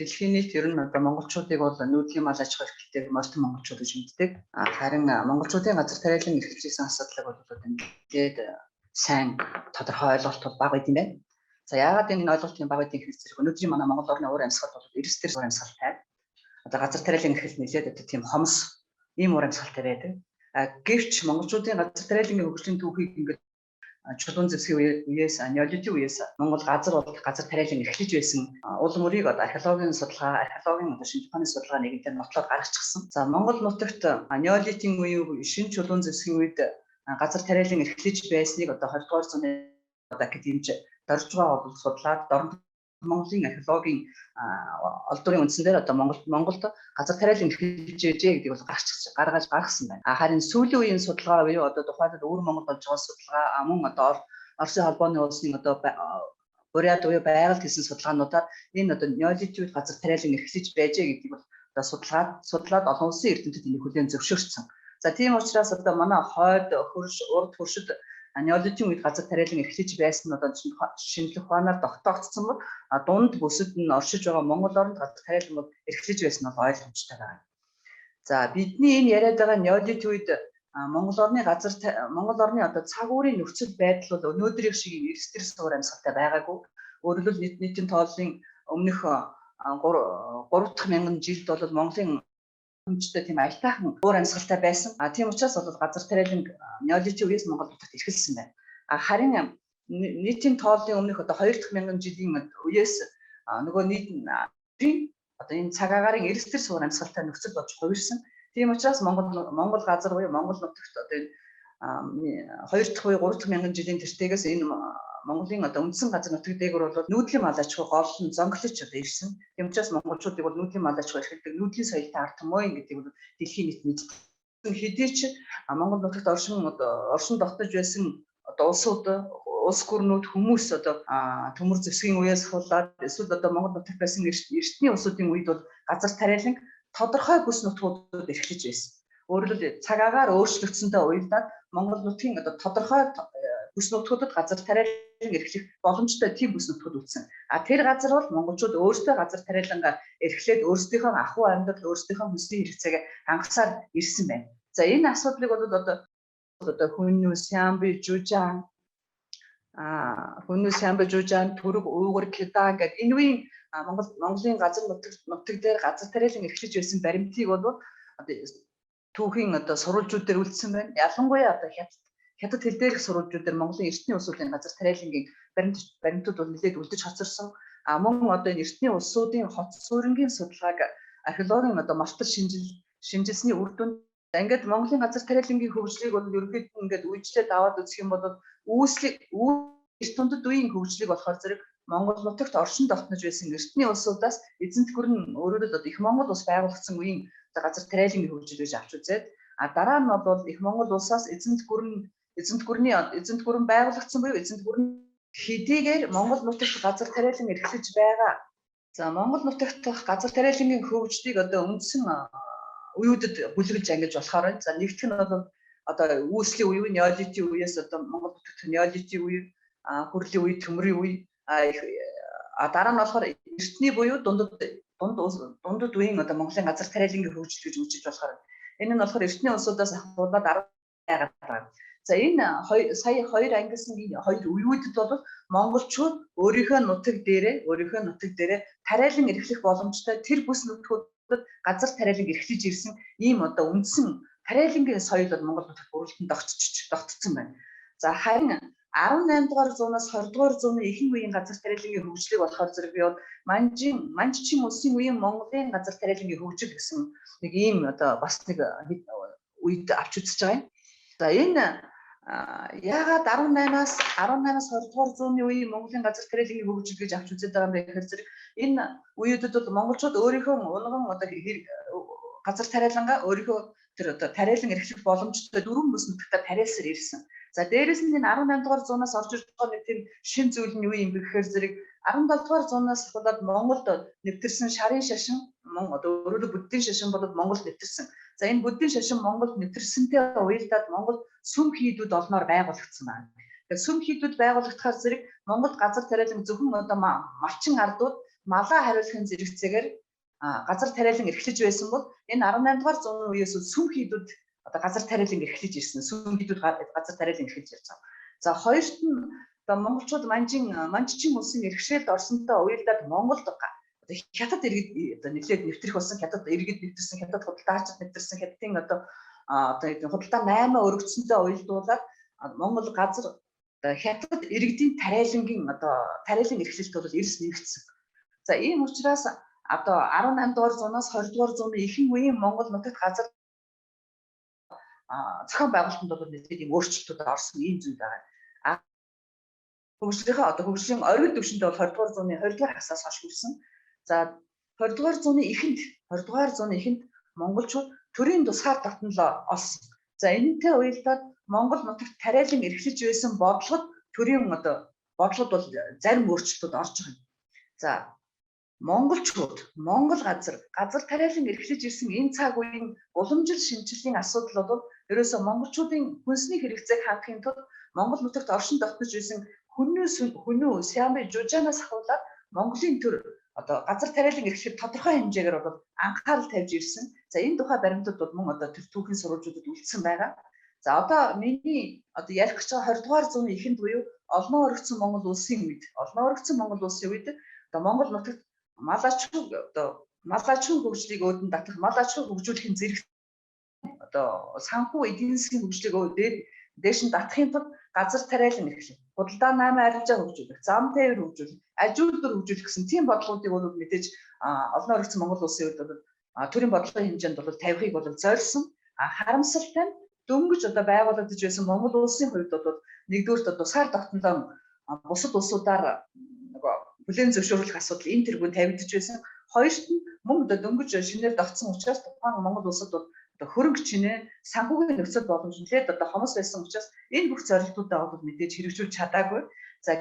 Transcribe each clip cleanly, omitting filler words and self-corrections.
Дэлхийн нийт ер нь одоо монголчуудыг бол нүүдлийн мал аж ахуй эрхлэлтэйг морьтон монголчууд гэж мэддэг. Харин монголчуудын газар тариалан эрхлэжсэн асуудлыг бол ингээд сайн тодорхой ойлголт бол бага байд юм байна. За яагаад энэ ойлголтын бага байдгийг хэлцэрэг өнөөдрийн манай Монгол орны уур амьсгал бол эрсдэр уур амьсгалтай. Одоо газар тариалан эрхлэл нэлээд одоо тийм хомс ийм уур амьсгалтай байдаг. Гэвч монголчуудын газар тариалан хөгжлийн түүхийг ингээд чулуун зэвсгийн үеэс неолитийн үеэс Монгол газар тариалан эрхлэж байсан улам өрийг одоо археологийн судалгаа, археологийн одоо шинж ухааны судалгаа нэгэнтэй нотлоод гаргачихсан. За Монгол нутагт неолитийн үеийн шинэ чулуун зэвсгийн үед газар тариалан эрхлэж байсныг одоо 20 дугаар зууны академич дорж байгаа бол судлаад Монголын археологийн олдврын үндсэн дээр одоо Монголд газар тариалан эрхлэж ээжээ гэдгийг бол гаргасан байна. Харин сүүлийн үеийн судалгаа буюу одоо тухайд өвөр Монгол болж байгаа судалгаа мөн одоо Оросын холбооны улсны одоо буряд буюу байгальд хийсэн судалгаануудаар энэ одоо неолитийн үед газар тариалан эрхлэж байжээ гэдгийг бол одоо судлаад олон улсын эрдэмтэд энийг хүлээн зөвшөөрсөн. За тийм учраас одоо манай хойд хөрш урд хөршид неолитийн үед газар тариалан эрхлэж байсан нь одоо шинжлэх ухаанаар тогтоогдсон бол дунд бүсэд нь оршиж байгаа Монгол орнд газар тариалан бол эрхлэж байсан нь ойлгомжтой байна. За бидний энэ яриад байгаа неолитийн үед Монгол орны одоо цаг уурын нөхцөл байдал бол өнөөдрийн шиг эрсдэр суур амьсгалтай байгаагүй. Өөрөөр хэлбэл нийтийн тооллын өмнөх 3000 жилд бол Монголын хүнжтэй тийм аятайхан уур амьсгалтай байсан. Тийм учраас бол газар тариалан неолитийн үеэс Монгол нутагт эрхэлсэн байна. Харин нийтийн тооллын өмнөх одоо 2000 жилийн үеэс нөгөө нийт одоо энэ цаг агаарын эрсдэр суур амьсгалтай нөхцөл болж хувирсан. Тийм учраас Монгол газар буюу Монгол нутагт одоо энэ 2 дахь буюу 3 дахь мянган жилийн тэртегээс энэ Монголын одоо үндсэн газар нутаг дээгүүр бол нүүдлийн мал аж ахуй гол нь зонглож одоо ирсэн. Тийм учраас монголчуудыг бол нүүдлийн мал аж ахуй эрхэлдэг нүүдлийн соёлтой ард түмэн гэдэг бол дэлхийн нийт мэддэг. Хэдий ч Монгол нутагт оршин тогтнож байсан одоо улс гүрнүүд хүмүүс одоо төмөр зэвсгийн үеэс хулаад эсвэл одоо Монгол нутагт байсан эртний улсуудын үед бол газар тариалан тодорхой бүс нутгуудад эрхлэж байсан. Өөрөөр хэлбэл цаг агаар өөрчлөгдсөнтэй уялдаад Монгол нутгийн одоо тодорхой бүс нутгуудад газар тариалан эрхлэх боломжтой тийм бүс нутгууд үүссэн. Тэр газар бол монголчууд өөрсдөө газар тариалангаа эрхлээд өөрсдийнхөө ахуй амьдрал, өөрсдийнхөө хүслийн хэрэгцээг хангасаар ирсэн байна. За энэ асуудлыг бол одоо Хүннү, Сямби, Жужаан, Түрэг, Уугар, Кидаан гэдэг энэ үеийн Монголын газар нутаг дээр газар тариалан эрхлэж байсан баримтыг бол түүхийн одоо сурвалжууд дээр үлдсэн байна. Ялангуяа одоо хятад хэл дээрх сурвалжууд дээр Монголын эртний улсуудын газар тариалангийн баримтууд бол нэлээд үлдэж хоцорсон. Мөн одоо энэ эртний улсуудын хот суурингийн судалгааг археологийн одоо малтар шинжилсэний үр дүнд ингээд Монголын газар тариалангийн хөгжлийг бол ерөнхийдөө ингээд үечлээд аваад үзэх юм бол эрт тундад үеийн хөгжлийг болохоор зэрэг Монгол нутагт оршин тогтнож байсан эртний улсуудаас эзэнт гүрэн өөрөөр их Монгол улс байгуулагдсан үеийн газар тариалангийн хөгжил гэж авч үзээд дараа нь бол их Монгол улсаас эзэнт гүрэн байгуулагдсан буюу эзэнт гүрэн хэдийгээр Монгол нутагт газар тариалан эрхлэж байгаа. За Монгол нутагт газар тариалангийн хөгжлийг одоо үндсэн үеүүдэд бүлэглэж ангиж болохоор байна. За нэгдүгээр нь бол одоо үүслийн үе, неолитийн үеэс одоо Монгол нутагт неолитийн үе, хүрлийн үе, төмрийн үе, дараа нь болохоор эртний буюу дундад үеийн одоо Монголын газар тариалангийн хөгжил гэж үзэж болохоор энэ нь болохоор эртний улсуудаас ахуулаад 10 байгаа. За энэ сая хоёр ангилсан энэ хоёр үеүүдэд бол монголчууд өөрийнхөө нутаг дээрээ тариалан эрхлэх боломжтой тэр бүс нутгуудад газар тариалан эрхлэж ирсэн ийм одоо үндсэн тариалангийн соёл бол Монгол нутагт бүрэлдэхүүн тогтцсон байна. За харин 18 дугаар зуунаас 20 дугаар зууны ихэнх үеийн газар тариалангийн хөгжлийг болохоор зэрэг би бол манжчин улсын үеийн Монголын газар тариалангийн хөгжил гэсэн нэг ийм одоо бас нэг үед авч үзэж байгаа юм. За энэ яагаад 18-аас 20 дугаар зууны үеийн Монголын газар тариалангийн хөгжил гэж авч үзээд байгаа юм бэ гэхээр зэрэг энэ үеүүдэд бол монголчууд өөрийнхөө унган одоо газар тариалангаа өөрийнхөө тэр одоо тариалан эрхлэх боломжтой дөрвөн бүс нутагтаа тариалсаар ирсэн. За дээрээс нь энэ 18 дугаар зуунаас орж ирж байгаа нэг тийм шин зүйл нь юу юм бэ гэхээр зэрэг 17 дугаар зуунаас болоод Монголд нэвтэрсэн шарын шашин одоо өөрөөр буддийн шашин болоод Монголд нэвтэрсэн. За энэ буддийн шашин Монголд нэвтэрсэнтэй уялдаад Монгол сүм хийдүүд олноор байгуулагдсан байна. Тэгэхээр сүм хийдүүд байгуулагдахаар зэрэг Монгол газар тариалан зөвхөн одоо малчин ардууд малаа хариулахын зэрэгцээгээр газар тариалан эрхлэж байсан бол энэ 18 дугаар зууны үеэс сүм хийдүүд одоо газар тариалан эрхлэж ирсэн. Сүм хийдүүд газар тариалан эрхлэж ирж байгаа. За хоёрт нь одоо монголчууд манжчин улсын эрхшээлд орсонтой уялдаад Монголд одоо хятад иргэд одоо нэлээд нэвтрэх болсон, хятад иргэд нэвтэрсэн, хятад худалдаачид нэвтэрсэн, хятадын одоо худалдаа 8 өргөцсөнтэй уялдуулаад Монгол газар хятад иргэдийн тариалан эрхлэлт бол эрс нэгдсэн. За ийм учраас одоо 18 дугаар зуунаас 20 дугаар зууны ихэнх үеийн Монгол нутагт газар зохион байгуулалтанд бол нэлээд ийм өөрчлөлтүүд орсон ийм зүйл байгаа. Хөгжлийн оргил түвшинд бол 20 дугаар зууны 20 дугаар хагасаас хойш хүрсэн. За 20 дугаар зууны эхэнд монголчууд төрийн тусгаар тогтнолоо олсон. За энэтэй уялдаад Монгол нутагт тариалан эрхлэж байсан бодлогод төрийн бодлогод бол зарим өөрчлөлтүүд орж байгаа юм. За Монгол газар тариалан эрхлэж ирсэн энэ цаг үеийн уламжил шинжилгээний асуудал бол ерөөсөө монголчуудын хүнсний хэрэгцээг хангахын тулд Монгол нутагт оршин тогтнож байсан хүнүү Сиамын жужаанаас ахуулаад Монголын төр одоо газар тариалан эрхлэхэд тодорхой хэмжээгээр бол анхаарал тавьж ирсэн. За энэ тухай баримтууд бол мөн одоо төр түүхийн сурвалжуудад үлдсэн байгаа. За одоо миний ярих гэж байгаа 20 дугаар зууны эхэнд буюу олноо өргөцсөн Монгол улсын үед одоо Монгол нутагт мал аж ахуйн хөгжлийг өөдөн татах, мал аж ахуйг хөгжүүлэхийн зэрэг одоо санхүү эдийн засгийн хөгжлийг дээш нь татахын тулд газар тариалан эрхлэх, худалдаа 8 арилжаа хөгжүүлэх, зам тээвэр хөгжүүлэх, ажилтнууд хөгжүүлэх гэсэн тийм бодлогуудыг бол мэдээж олноо өргөцсөн Монгол улсын үед бол төрийн бодлогын хэмжээнд бол тавихыг бол зорьсон. Харамсалтай нь дөнгөж одоо байгуулагдаж байсан Монгол улсын хувьд бол нэгдүгürt тусгаар тогтнолоо бусад улсуудаар бүлээн зөвшөөрлөх асуудал энэ тэргүүнд тавигдж байсан. Хоёрт нь мөн дөнгөж шинээр тогтсон учраас тухайн Монгол улсад бол хөрөнгө чинээ санхүүгийн нөхцөл боломж нэлээд хомос байсан учраас энэ бүх зорилтуудаа бол мэдээж хэрэгжүүлж чадаагүй. За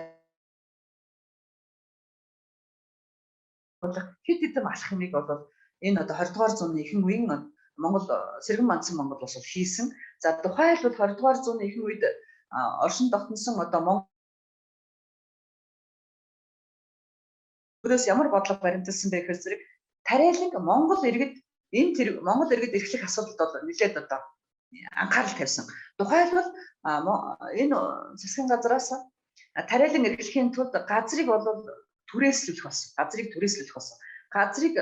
хэд хэдэн алах юмыг бол энэ 20 дугаар зууны ихэнх үеийн Монгол сэргэн мандсан Монгол улс хийсэн. За тухайлбал 20 дугаар зууны ихэнх үед оршин тогтносон Өөрөөс ямар бодлого баримталсан бэ гэхээр зэрэг тариалан Монгол иргэд эрхлэх асуудалд бол нэлээд анхаарал тавьсан. Тухайлбал энэ засгийн газраас тариалан эрхлэхийн тулд газрыг бол түрээслүүлэх болсон. Газрыг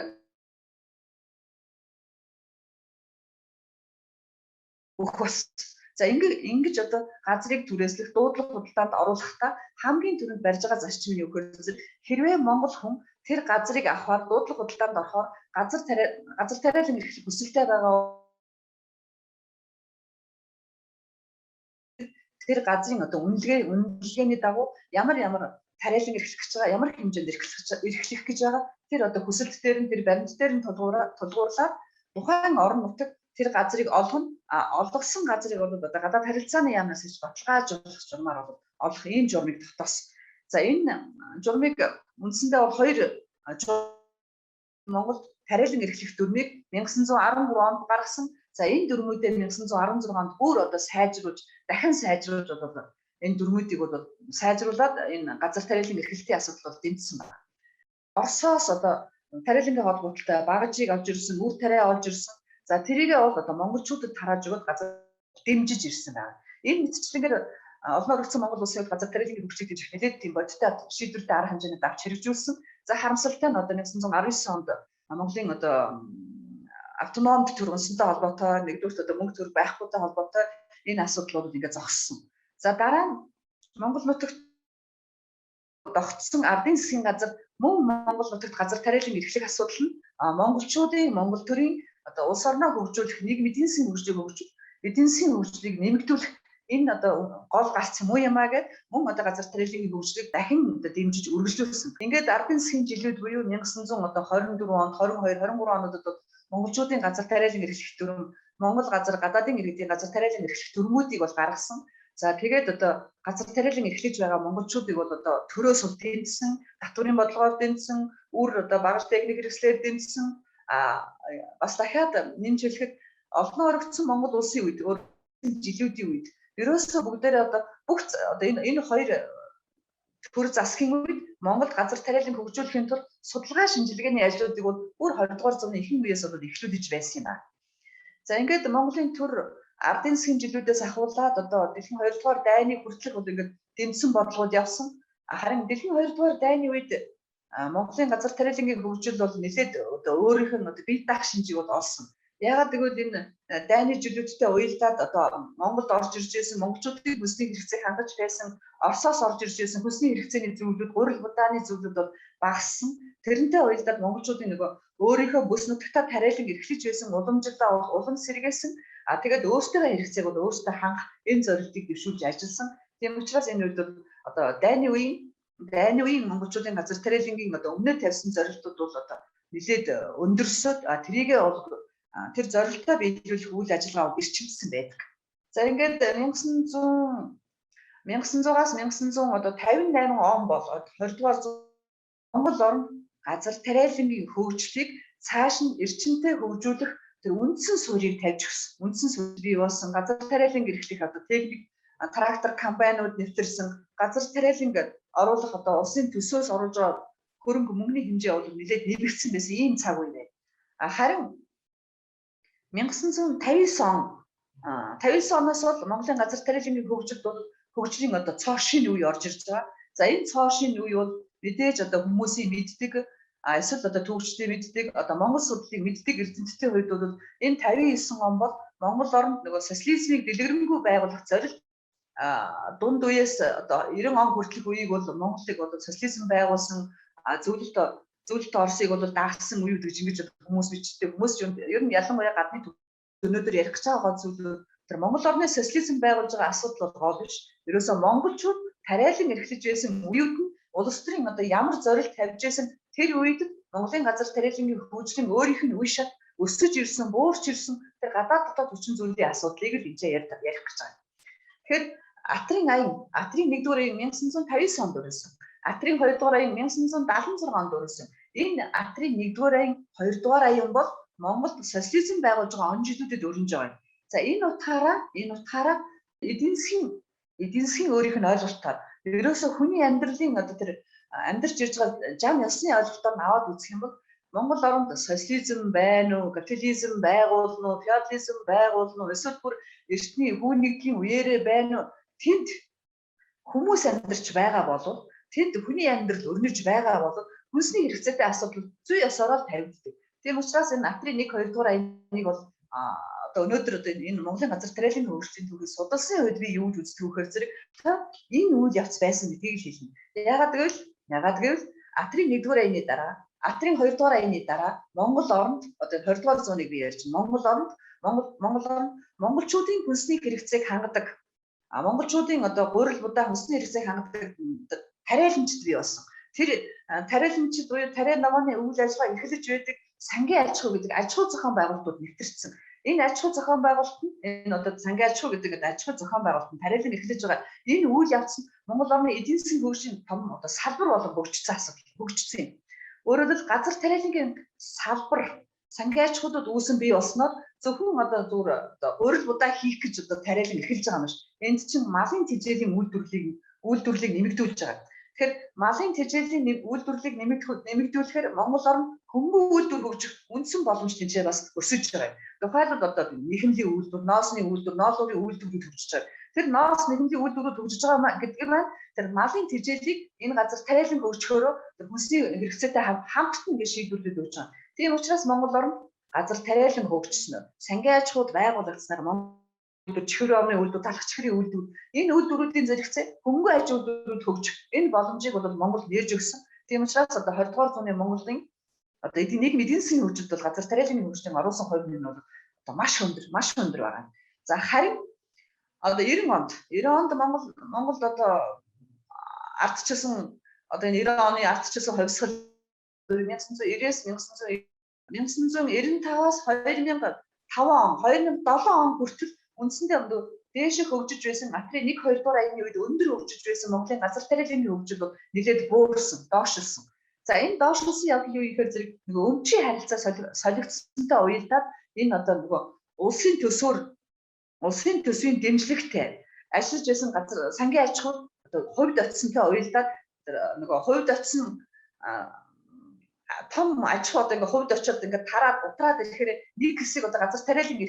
өгөх болсон. За ингэж газрыг түрээслэх, дуудлага худалдаанд оруулахдаа хамгийн түрүүнд барьж байгаа зарчим нь юу гэхээр хэрвээ монгол хүн тэр газрыг авахаар дуудлага худалдаанд орохоор газар тариалан эрхлэх хүсэлтэй байгаа тэр газрын үнэлгээний дагуу ямар тариалан эрхлэх гэж байгаа, ямар хэмжээнд эрхлэх гэж байгаа тэр хүсэлт дээр нь тэр баримт дээр нь тулгуурлаад тухайн орон нутаг тэр газрыг олгосон газрыг бол гадаад харилцааны яамнаас хийж баталгааж болох журмаар бол олох ийм журмыг тогтоосон. За энэ журмыг үндсэндээ бол хоёр Монголд тариалан эрхлэх дүрмийг 1913 онд гаргасан. За энэ дүрмүүдээ 1916 онд бүр дахин сайжруулж энэ дүрмүүдийг бол сайжруулад энэ газар тариалан эрхлэлтийн асуудал бол дэмжсэн байна. Оросоос тариалангийн холбоотой багажийг авч ирсэн, үр тариа олж ирсэн. За тэрийгээ бол монголчуудад тарааж өгöd газар дэмжиж ирсэн байна. Энэ мэдчлэгээр олноо өргөцсөн Монгол улсын газар тариалан хөгжлийг гэж нэлээд тийм бодиттой шийдвэртэй арга хэмжээнд авч хэрэгжүүлсэн. За харамсалтай нь 1919 онд Монголын автономд төрөнсөнтэй холбоотой нэгдүгээр мөнгө төр байхгүйтэй холбоотой энэ асуудал бол ингээд зогссон. За дараа нь Монгол нутагт тогтсон ардын засгийн газар мөн Монгол нутагт газар тариалан эрхлэх асуудал нь монголчуудын Монгол төрийн улс орноо хөгжүүлэх, нийгмийн эдийн засгийн хөгжлийг нэмэгдүүлэх энэ гол гарц юм уу юмаа гэд мөн газар тариалан хөгжлийг дахин дэмжиж үргэлжлүүлсэн. Ингээд ардын засгийн жилүүд буюу 1924 онд, 22, 23 онуудад монголчуудын газар тариалан эрхлэх дүрм, Монгол гадаадын иргэдийн газар тариалан эрхлэх дүрмүүдийг бол гаргасан. За тэгээд газар тариалан эрхлэж байгаа монголчуудыг бол төрөөс дэмжсэн, татврын бодлогоор дэмжсэн, үр багаж техник хэрэгслээр дэмжсэн. Бас дахиад нэмжлэхэд олноо өргөцсөн Монгол улсын үед жилүүдийн үед ерөөсөө бүгдээрээ бүх энэ хоёр төр засгийн үед Монголд газар тариалан хөгжүүлэхийн тулд судалгаа шинжилгээний ажлуудыг бол бүр 20 дугаар зууны ихэнх үеэс бол эхлүүлж байсан юм байна. За ингээд Монголын төр ардын засгийн жилүүдээс ахуулаад одоо дэлхийн 2 дугаар дайны хүртэлх бол ингээд дэмжсэн бодлогод явсан. Харин дэлхийн 2 дугаар дайны үед Монголын газар тариалангийн хөгжил бол нэлээд одоо өөрийнх нь одоо бие даах шинжийг бол олсон. Яагаад гэвэл энэ дайны жилүүдтэй уялдаад одоо Монголд орж ирж байсан монголчуудын хүсний хэрэгцээг хангаж байсан, Оросоос орж ирж байсан хүсний хэрэгцээний зүйлүүд, гурил будааны зүйлүүд бол багассан. Тэрнтэй уялдаад монголчуудын нөгөө өөрийнхөө бүс нутагтаа тариалан эрхлэж байсан уламжлалаа улам сэргээсэн. Тэгээд өөрсдөө хэрэгцээг бол өөрсдөө хангах энэ зорилтыг дэвшүүлж ажилласан. Тийм учраас энэ үед одоо дайны үеийн монголчуудын газар тариалангийн одоо өмнө тавьсан зорилтууд бол одоо нэлээд өндөрсөд тэрийгээ бол тэр зорилтоо биелүүлэх үйл ажиллагаа эрчимсэн байдаг. За ингээд 1900-аас 1958 он болоод 20 дугаар Монгол орн газар тариалангийн хөгжлийг цааш нь эрчимтэй хөгжүүлэх тэр үндсэн суурийг тавьж өгсөн. Үндсэн суурь бий болсон газар тариалангийн эрхлэх одоо техник трактор компаниуд нэвтэрсэн газар тариаланг оруулах одоо улсын төсөөс оруулж байгаа хөрөнгө мөнгөний хэмжээ бол нэлээд нэмэгдсэн байсан ийм цаг үе байна. Харин 1959 оноос бол Монголын газар тариалангийн хөгжлийн одоо цоо шинэ үе орж ирж байгаа. За энэ цоо шинэ үе бол мэдээж одоо хүмүүсийн мэддэг эсвэл одоо төвчдийн мэддэг одоо Монгол судлалыг мэддэг эрдэмтдийн хувьд бол энэ 59 он бол Монгол орнд нөгөө социализмыг дэлгэрэнгүй байгуулах зорилт дунд үеэс одоо 90 он хүртэлх үеийг бол Монголыг одоо социализм байгуулсан зөвлөлт Оросыг бол даасан үе гэж ингэж хүмүүс бичдэг. Хүмүүс ер нь ялангуяа гадны өнөөдөр ярих гэж байгаа зүйлүүд тэр Монгол орны социализм байгуулж байгаа асуудал бол гол биш. Ерөөсөө монголчууд тариалан эрхлэж байсан үеуд нь улс төрийн одоо ямар зорилт тавьж байсан тэр үед Монголын газар тариалангийн хөгжлийн өөрийнх нь үе шат өсөж ирсэн, буурч ирсэн тэр гадаад дотоод хүчин зүйлийн асуудлыг л энэ ярих гэж байгаа. Тэгэхээр Атрын 1-р аян 1959 онд өрөөсөн. Атрын 2-р аян 1976 онд өрөөсөн. Энэ Атрын 1-р аян 2-р аян бол Монголд социализм байгуулж байгаа он жилүүдэд өрнөж байгаа. За энэ утгаараа эдийн засгийн өөрийнх нь ойлголтоор ерөөсөө хүний амьдралын одоо тэр амьдарч ирж байгаа зам ёсны ойлголтоор аваад үзэх юм бол Монгол оронд социализм байна уу, капитализм байгуулна уу, феодализм байгуулна уу, эсвэл бүр эртний хүн нэгдлийн үеэрээ байна уу? Тэнд хүмүүс амьдарч байгаа бол тэнд хүний амьдрал өрнөж байгаа бол хүнсний хэрэгцээтэй асуудал зүй ёсоор тавигддаг. Тийм учраас энэ Атрын 1-2 дугаар аяныг бол одоо өнөөдөр одоо энэ Монголын газар тариалангийн хөгжлийн түүхийг судалсан үед би юу гэж үздэг вэхээр зэрэг энэ үйл явц байсан гэдгийг хэлнэ. Яагаад гэвэл Атрын 1-р аяны дараа, Атрын 2-р аяны дараа Монгол оронд одоо 20 дугаар зууныг би ярьж Монгол оронд монголчуудын хүнсний хэрэгцээг хангадаг монголчуудын одоо гурил будаа хүнсний хэрэгцээг хангадаг тариаланчид бий болсон. Тэр тариаланчид буюу тариа намын үйл ажиллагаа эрхлэж байдаг сангийн аж ахуй гэдэг аж ахуй зохион байгуулалтууд нэвтэрсэн. Энэ аж ахуй зохион байгуулалт нь энэ одоо сангийн аж ахуй гэдэг аж ахуй зохион байгуулалт нь тариалан эрхлэж байгаа энэ үйл явц нь Монгол орны эдийн засгийн хөгжлийн том одоо салбар болон хөгжсөн юм. Өөрөөр хэлбэл газар тариалангийн салбар сангийн аж ахуйд үүсэн бий болсноор зөвхөн одоо гурил будаа хийх гэж одоо тариалан эрхэлж байгаа юм ш. Энд чинь малын тэжээлийн үйлдвэрлэлийг нэмэгдүүлж байгаа. Тэгэхээр малын тэжээлийн үйлдвэрлэлийг нэмэгдүүлэхээр Монгол орн хөнгөн үйлдвэр хөгжих үндсэн боломж тэнцээ бас өсөж байгаа. Тухайлбал одоо нийгмийн үйлдвэр, ноосны үйлдвэр, ноолуурын үйлдвэрүүд хөгжиж байгаа. Тэр ноос нийгмийн үйлдвэрүүд хөгжиж байгаа гэдэг нь тэр малын тэжээлийг энэ газар тариалан хөгжөхөөрөө хүнсний хэрэгцээтэй хамтд нь шийдвэрлэж өгч байгаа. Тийм учраас Монгол орн газар тариалан хөгжснөөр сангийн аж ахуйд байгуулагдсанаар Монгол чихэр орны үйлдвэр, талах чихрийн үйлдвэр энэ үйлдвэрүүдийн зэрэгцээ хөнгөн аж үйлдвэрүүд хөгжих энэ боломжийг бол Монгол нээж өгсөн. Тийм учраас одоо 20 дугаар зууны Монголын одоо эдийн засгийн хөгжилд бол газар тариалангийн хөгжлийн оруулсан хувь нь бол одоо маш өндөр байгаа. За харин одоо 90 онд Монголд одоо ардчилсан одоо энэ 90 оны ардчилсан хувьсгал 1990-ээс 1995-аас 2007 он хүртэл үндсэндээ дээшээ хөгжиж байсан Атрын 1-2 дугаар аяны үед өндөр хөгжиж байсан Монголын газар тариалангийн хөгжил бол нэлээд буурсан, доошлсон. За энэ доошлсон явдал юу гэхээр зэрэг нөгөө өмчийн харилцаа солигдсонтой уялдаад энэ одоо нөгөө улсын төсвийн дэмжлэгтэй ажиллаж байсан газар сангийн аж ахуй одоо хувьд очсонтой уялдаад нөгөө хувьд очсон том аж ахуйд ингээ хувьд очиод ингээ тараад утраад ирэхээр нэг хэсэг одоо газар тариалан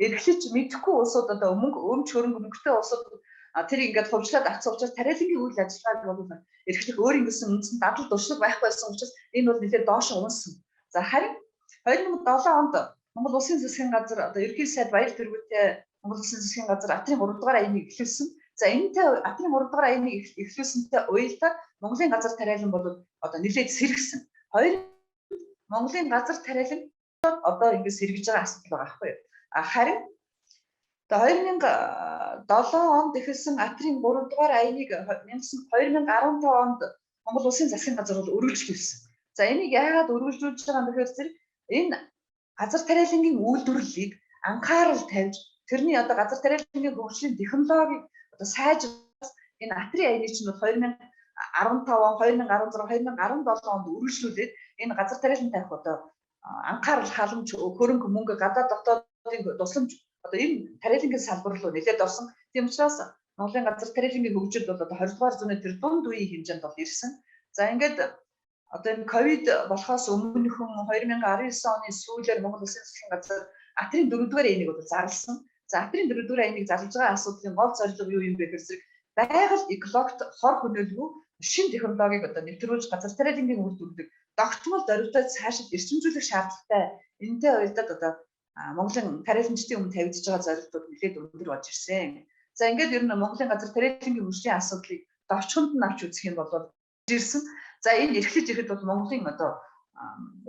эрхлэж мэдэхгүй улсууд одоо өмч хөрөнгө мөнгөтэй улсууд тэр ингээд хувьчлаад авцсан учраас тариалангийн үйл ажиллагааг бол эрхлэх өөр ингэсэн үндсэн дадал дуршлаг байхгүй байсан учраас энэ бол нэлээд доош унсан. За харин 2007 онд Монгол Улсын засгийн газар одоо ерөнхий сайд баяр тэргүүтэй Монгол Улсын засгийн газар Атрын 3 дугаар аянийг эхлүүлсэн. За энэтэй Атрын 3 дугаар аянийг эхлүүлсэнтэй уялдаа Монголын газар тариалан бол одоо нэлээд сэргсэн. Хоёр Монголын газар тариалан одоо ингэ сэргэж байгаа асуудал байгаа байхгүй юу? Харин 2007 онд эхэлсэн Атрын 3 дугаар аянийг 2015 онд Монгол Улсын засгийн газар бол өргөжлүүлсэн. За энийг яагаад өргөжлүүлж байгаа юм гэхээр зэрэг энэ газар тариалангийн үйлдвэрлэлийг анхаарал тавьж тэрний одоо газар тариалангийн хөгжлийн технологиг одоо сайжруулах энэ Атрын аяны чинь бол 2015 он 2016 2017 онд үргэлжлүүлээд энэ газар тариалан тавих одоо анхаарал халамж хөрөнгө мөнгө гадаад дотоодын тусламж одоо энэ тариалангийн салбар руу нэлээд орсон. Тийм учраас Монголын газар тариалангийн хөгжил бол одоо 20 дугаар зууны тэр дунд үеийн хэмжээнд бол ирсэн. За ингээд одоо энэ ковид болохоос өмнөхөн 2019 оны сүүлээр Монгол Улсын засгийн газар Атрын 4 дугаар аянийг бол зарласан. За Атрын 4 дугаар аянийг зарлаж байгаа асуудлын гол зорилго юу юм бэ гэхээр зэрэг байгаль экологт хор хөнөөлгүй шинэ технологиг одоо нэвтрүүлж газар тариалангийн үйлдвэрлэлийг тогтмол зорилготой цаашид эрчимжүүлэх шаардлагатай. Энэтэй уялдаад одоо Монголын тариаланчдын өмнө тавигдж байгаа зорилгууд нэлээд өндөр болж ирсэн. За ингээд ер нь Монголын газар тариалангийн хөгжлийн асуудлыг давчханд нь авч үзэх юм бол ирсэн. За энэ эрхлэж ирэхэд бол Монголын одоо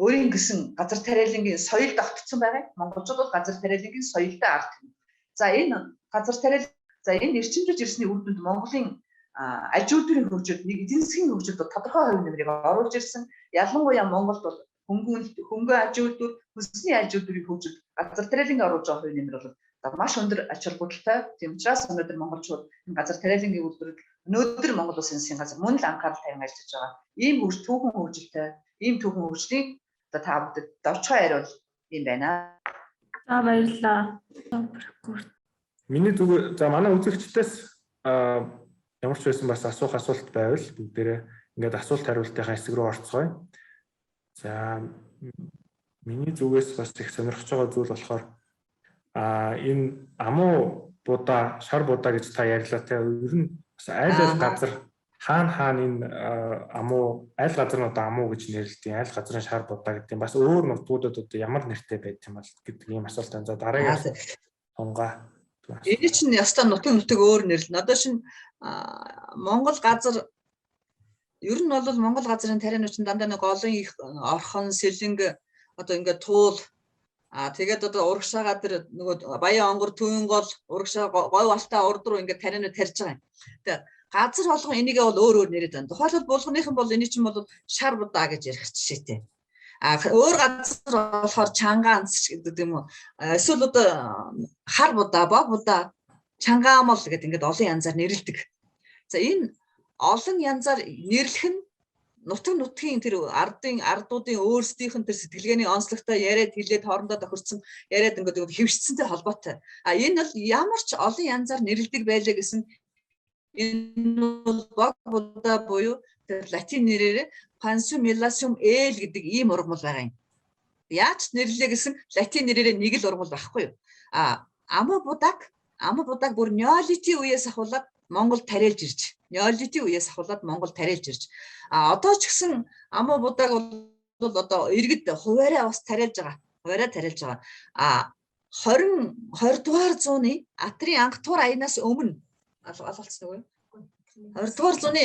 өөрийн гэсэн газар тариалангийн соёл тогтцсон байгаа. Монголчууд бол газар тариалангийн соёлтой ард түмэн. За энэ газар тариалан энэ эрчимжүүлж ирсний үр дүнд Монголын аж үйлдвэрийн хөгжил, эдийн засгийн хөгжилд тодорхой хувь нэмрийг оруулж ирсэн. Ялангуяа Монголд бол хөнгөн аж үйлдвэр, хүнсний аж үйлдвэрийн хөгжилд газар тариалангийн оруулж байгаа хувь нэмэр бол маш өндөр ач холбогдолтой. Тийм учраас өнөөдөр монголчууд энэ газар тариалангийн үйлдвэрт өнөөдөр Монгол Улсын засгийн газар мөн л анхаарал тавьсан ажиллаж байгаа. Ийм түүхэн хөгжилтэй, ийм түүхэн хөгжлийг одоо та бүдэд дорчгой хариул юм байна. За баярлалаа. Миний зүг за манай үзэгчдээс ямар ч байсан бас асуулт байвал бүгдээрээ ингээд асуулт хариултынхаа хэсэг рүү орцгоё. За миний зүгээс бас их сонирхож байгаа зүйл болохоор энэ амуу будаа, шар будаа гэж та ярьлаа те. Ер нь айл газар хаана энэ амуу айл газар нь одоо амуу гэж нэрлэдэг. Айл газрын шар будаа гэдэг юм. Бас өөр нутгуудад одоо ямар нэртэй байдаг юм бол гэдэг ийм асуулт байна. За дараагийн тунгаа. Энэ чинь ястаа нутаг өөр нэрлэнэ. Одоо шин Монгол газар ер нь бол Монгол газрын тарианы чинь дандаа нэг олон их орхон, сэлэнг одоо ингээд туул тэгээд одоо урагшаага тэр нөгөө Баян онгор төвөн гол урагшаа гой валтаа урд руу ингээд тарианы тарьж байгаа юм. Тэгээд газар болгон энийгээ бол өөр нэрээд байна. Тухайлбал булганыхан бол эний чинь бол шар будаа гэж ярих жишээтэй. Өөр газар болохоор чангаанц гэдэг юм уу. Эсвэл одоо хар будаа, бог будаа, чангаамал гэдэг ингээд олон янзаар нэрлэдэг. За энэ олон янзаар нэрлэх нь нутгийн тэр ардуудын өөрсдийнх нь тэр сэтгэлгээний онцлогтой яриад хэлээд хоорондоо тохирсон яриад ингээд хэвшцэнтэй холбоотой. Энэ бол ямар ч олон янзаар нэрлэдэг байлаа гэсэн энэ бол бог будаа буюу тэр латин нэрээр Pansum L гэдэг ийм ургамал байгаа юм. Яаж нэрлэлээ гэсэн латин нэрээр нэг л ургамал байхгүй юу? Амуу будааг бүр неолитийн үеэс ахуулаад Монгол тариалж ирж. Неолитийн үеэс ахуулаад Монгол тариалж ирж. Одоо ч гэсэн амуу будааг бол одоо иргэд хуваараа бас тариалж байгаа. Хуваараа тариалж байгаа. 20 дугаар зууны Атрын анх тур аянаас өмнө алгалцсан уу? 20 дугаар зууны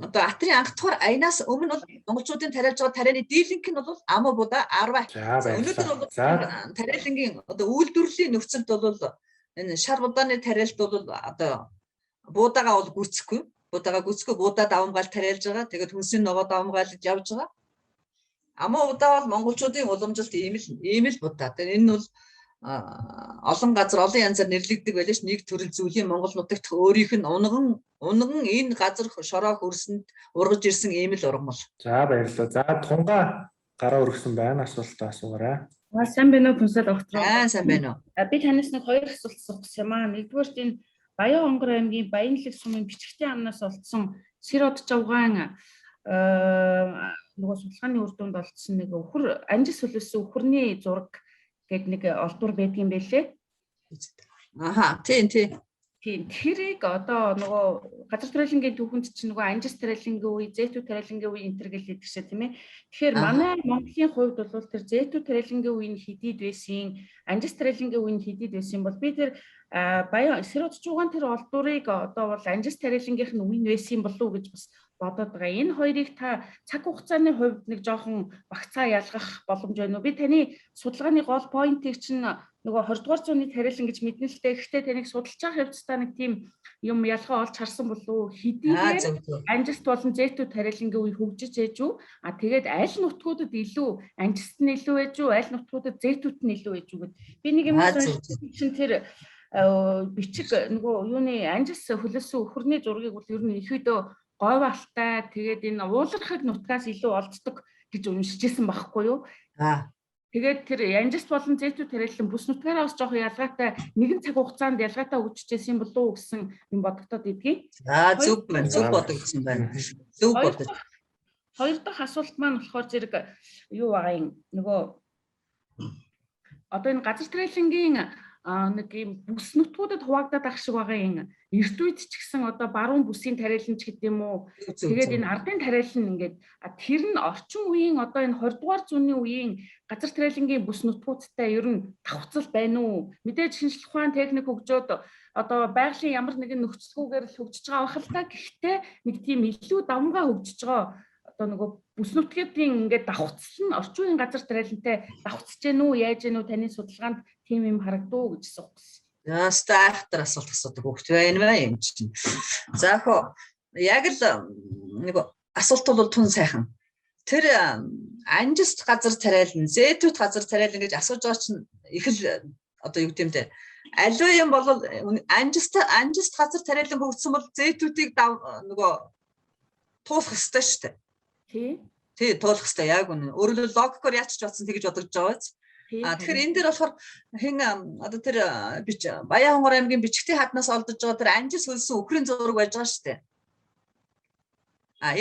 одоо Атрын анх дугаар аянаас өмнө бол монголчуудын тариалж байгаа тарианы дийлэнх нь бол амуу будаа 10. Өнөөдөр бол тариалангийн одоо үйлдвэрлэлийн нөхцөлд бол энэ шар будааны тариалт бол одоо буудаага бол гүцэхгүй. Буудаа давамгаал тариалж байгаа. Тэгээд хүнсний ногоо давамгаалж явж байгаа. Амуу будаа бол монголчуудын уламжилт ийм л будаа. Тэгээд энэ бол олон газар олон янзаар нэрлэгддэг байлаач нэг төрөл зүйлийн Монгол нутагт өөрийнх нь унган энэ газар шороо хөрсөнд ургаж ирсэн ийм л ургамал. За баярлалаа. За тунгаа гараа өргөсөн байна асуултаа асуугаарай. Сайн байна уу Пүнсэл огтроо. Сайн байна уу. Би танаас нэг хоёр асуулт асуух юм аа. Нэгдүгээр энэ Баян Хонгор аймгийн Баянлаг сумын бичгтийн амнаас олдсон Сэрод Жавгаан нөгөө судалгааны үр дүнд олдсон нэг өхөр анжис хөлөсөн өхөрний зураг гэдэг нэг олдвор байдгийн байлээ. Тийм. Тийм тэрийг одоо нөгөө газар тариалангийн түүхэнд чинь нөгөө анжис тариалангийн үе, зээтүү тариалангийн үе энэ төр гэлээд гişэ тийм ээ. Тэгэхээр манай Монголын хувьд бол тэр зээтүү тариалангийн үе нь хэдийд байсан, анжис тариалангийн үе нь хэдийд байсан бол би тэр Баян Сэрод Жавгаан тэр олдврыг одоо бол анжис тариалангийнх нь үе нь байсан болов уу гэж бас бодоод байгаа. Энэ хоёрыг та цаг хугацааны хувьд нэг жоохон багцаа ялгах боломж байна уу? Би таны судалгааны гол поинтыг чинь нөгөө 20 дугаар зууны тариалан гэж мэднэ л дээ. Гэхдээ таныг судалж байгаа хэвчээ нэг тийм юм ялгаа олж харсан болов уу? Хэдийгээр анжист болон зээтүү тариалангийн үе хөгжиж ээж үү? Тэгээд аль нутгуудад илүү анжист нь илүү ээж үү? Аль нутгуудад зээтүүт нь илүү ээж үү гэд. Би нэг юм чинь тэр бичиг нөгөө юуны анжис хөлөсөн өхөрний зургийг бол ер нь их өдөө говьалтай тэгээд энэ уулархаг нутгаас илүү олддог гэж уншижсэн байхгүй юу? Тэгээд тэр анжист болон зээтүү тариалан бүс нутгаараа бас жоох ялгаатай нэгэн цаг хугацаанд ялгаатай хөгжижсэн болов уу гэсэн юм бодогдоод идэгий. Зөв байна. Зөв бодогдсон байна. Зөв бодож. Хоёр дахь асуулт маань болохоор зэрэг юу байгаа юм нөгөө одоо энэ газар тариалангийн нэг юм бүс нутгуудад хуваагдаад ах шиг байгаа юм. Эрт үед ч гэсэн одоо баруун бүсийн тариалан ч гэдэг юм уу. Тэгээд энэ ардын тариалан ингээд тэр нь орчин үеийн одоо энэ 20 дугаар зууны үеийн газар тариалангийн бүс нутгуудтай ер нь давхцал байна уу? Мэдээж шинжлэх ухаан техник хөгжөөд одоо байгалийн ямар нэгэн нөхцөлгүйгээр л хөгжиж байгаа байх л та. Гэхдээ нэг тийм илүү давмгаа хөгжиж байгаа одоо нөгөө бүс нутгийн ингээд давхцал нь орчин үеийн газар тариалантай давхцаж гэнэ үү, яаж гэнэ үү таны судалгаанд тийм юм харагдуу гэж асуусан. Стаахтар асуулт асуудаг хөвгт байна юм чинь. За яг л нэг асуулт бол түн сайхан. Тэр анжист газар тариалан, зээтүүт газар тариалан гэж асууж байгаа чинь их л одоо юу гэмтэй. Аливаа юм бол анжист газар тариалан хөгжсөн бол зээтүүдийг нөгөө туулах ёстой шүү дээ. Тий, туулах ёстой яг үнэ. Өөрөлд логикоор яач ч бодсон тэгж бодогдож байгаа биз. Тэгэхээр энэ дээр болохоор хэн одоо тэр Баян Хонгор аймгийн бичгтийн хаднаас олдож байгаа тэр анжис хөлсөн өхрийн зураг байж байгаа шүү дээ.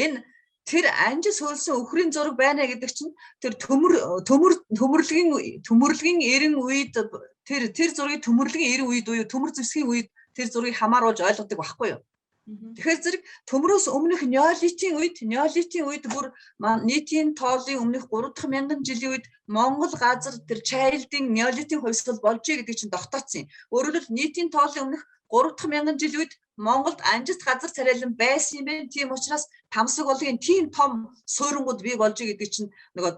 Энэ тэр анжис хөлсөн өхрийн зураг байна гэдэг чинь тэр төмөрлөгийн 90 үед тэр зургийг төмөрлөгийн 90 үед буюу төмөр зэвсгийн үед тэр зургийг хамааруулж ойлгодог байхгүй юу? Тэгэхээр зэрэг төмрөөс өмнөх неолитийн үед бүр нийтийн тоолын өмнөх 3000 жилийн үед Монгол газар тэр чайлдын неолитийн хувьсгал болж байгаа гэдэг чинь тогтооцсон. Өөрөөр хэлбэл нийтийн тоолын өмнөх 3000 жилийн үед Монголд анжист газар тариалан байсан юм байна. Тийм учраас Тамсаг болгын тийм том суурингууд бий болж байгаа гэдэг чинь нөгөө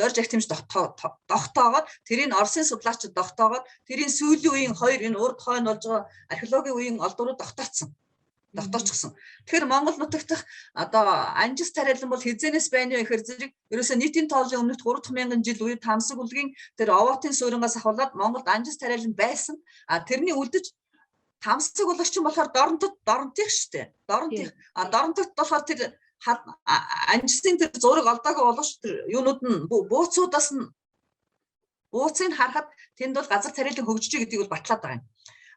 дорж ахтимж тогтоогоод тэрийг Оросын судлаачид тогтоогоод тэрийн сүүлийн үеийн хоёр энэ урд хойно болж байгаа археологийн үеийн олдврууд тогтооцсон. Тогтоочихсон. Тэгэхээр Монгол нутагт одоо анжис тариалан бол хизэнээс байна вэ гэхээр зэрэг ерөөсөө нийтийн тоолын өмнөх 3000 жил үе Тамсаг улгийн тэр овоотын суурьнгаас ахуулаад Монголд анжис тариалан байсан. Тэрний үлдэж Тамсаг улгч нь болохоор Доронтих шүү дээ. Доронтогт болохоор тэр анжисын тэр зураг олдоогүй боловч тэр юунууд нь бууцуудаас нь бууцыг харахад тэнд бол газар тариалан хөгжиж гэдгийг бол батлаад байгаа юм.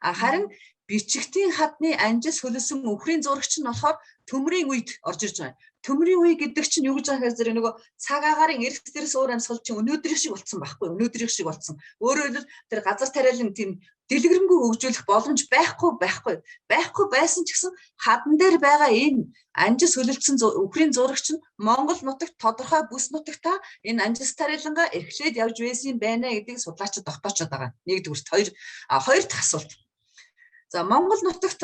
Харин бичгтийн хадны анжис хөлөсөн өхрийн зурагч нь болохоор төмрийн үед орж ирж байгаа. Төмрийн үе гэдэг чинь юу гэж байгаа хэрэг нөгөө цаг агарын эрх дээрс уур амьсгал чинь өнөөдрийн шиг болцсон байхгүй өнөөдрийн шиг болцсон. Өөрөөр хэлбэл тэр газар тариалан тийм дэлгэрэнгүй хөгжүүлэх боломж байхгүй байсан ч гэсэн хадан дээр байгаа энэ анжис хөлөлдсөн өхрийн зурагч нь Монгол нутагт тодорхой бүс нутагта энэ анжис тариалангаа эрхлээд явж байсан байна гэдгийг судлаачид тогтоочод байгаа. Нэгдүгürt хоёр дахь асуулт. За Монгол нутагт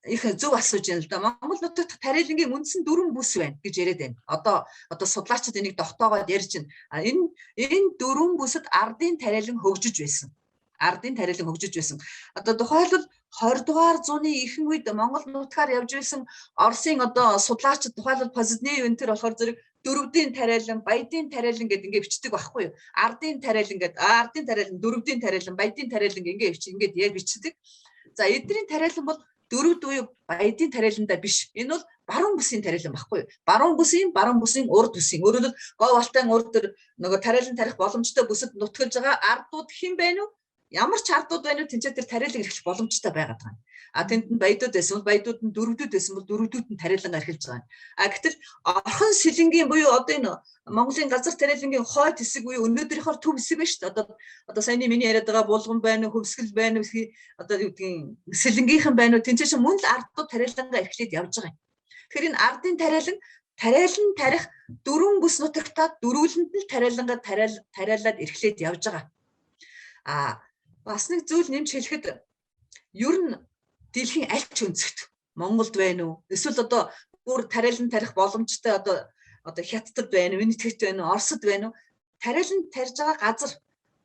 их зөв асууж байна л да. Монгол нутагт тариалангийн үндсэн 4 бүс байна гэж яриад байна. Одоо судлаачид энийг тогтоогоод ярьж байна. Энэ 4 бүсэд ардын тариалан хөгжиж байсан. Одоо тухайлбал 20 дугаар зууны ихэнх үед Монгол нутгаар явж байсан Оросын одоо судлаачид тухайлбал Позднев энэ төр болохоор зэрэг дөрөвдийн тариалан, баядын тариалан гэдэг ингээд бичдэг байхгүй юу? Ардын тариалан гэдэг, ардын тариалан, дөрөвдийн тариалан, баядын тариалан ингээд яг бичдэг. За эдний тариалан бол дөрөвд буюу баядын тариаландаа биш. Энэ бол баруун бүсийн тариалан баггүй юу? Баруун бүсийн урд бүсийн. Өөрөөр хэлбэл говь алтай урд төр нөгөө тариалан тарих боломжтой бүсэд нутгалж байгаа ардууд хэн байна вэ? ямар ч ардууд байна уу тэнцээ тэр тариалан эрхлэх боломжтой байгаад байгаа. Тэнд нь баядууд байсан бол баядууд нь дөрвдүүд байсан бол дөрвдүүд нь тариалан эрхэлж байгаа. Гэтэл орхон сэлэнгийн буюу одоо энэ Монголын газар тариалангийн хойд хэсэг буюу өнөөдрийнхөө төв хэсэг байна шүү дээ. Одоо саяны миний яриад байгаа булган байна уу, хөвсгөл байна уу, одоо юу гэдгийг сэлэнгийнхэн байна уу тэнцээ чинь мөн л ардууд тариалангаа эрхлээд явж байгаа юм. Тэгэхээр энэ ардын тариалан тарих дөрвөн бүс нутагтаа дөрвөлөнд нь тариалангаа тариалаад эрхлээд явж байгаа. Бас нэг зүйл нэмж хэлэхэд ер нь дэлхийн аль ч өнцгт Монголд байна уу эсвэл одоо бүр тариалан тарих боломжтой одоо Хятадд байна уу, Венетикт байна уу, Оросд байна уу тариалан тарьж байгаа газар,